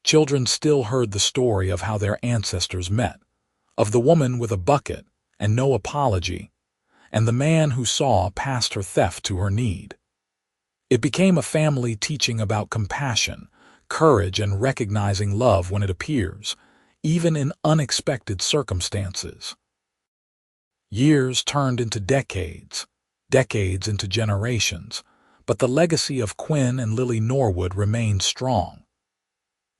Children still heard the story of how their ancestors met, of the woman with a bucket and no apology, and the man who saw past her theft to her need. It became a family teaching about compassion, courage, and recognizing love when it appears, even in unexpected circumstances. Years turned into decades, decades into generations, but the legacy of Quinn and Lily Norwood remained strong.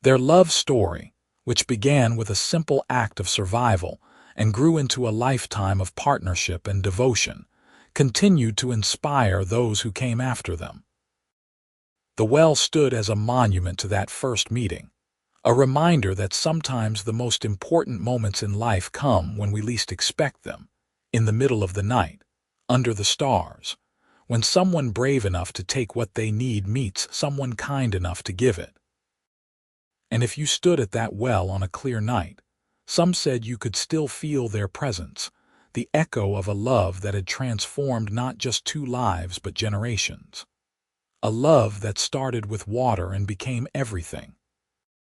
Their love story, which began with a simple act of survival and grew into a lifetime of partnership and devotion, continued to inspire those who came after them. The well stood as a monument to that first meeting, a reminder that sometimes the most important moments in life come when we least expect them, in the middle of the night, under the stars, when someone brave enough to take what they need meets someone kind enough to give it. And if you stood at that well on a clear night, some said you could still feel their presence, the echo of a love that had transformed not just 2 lives but generations. A love that started with water and became everything.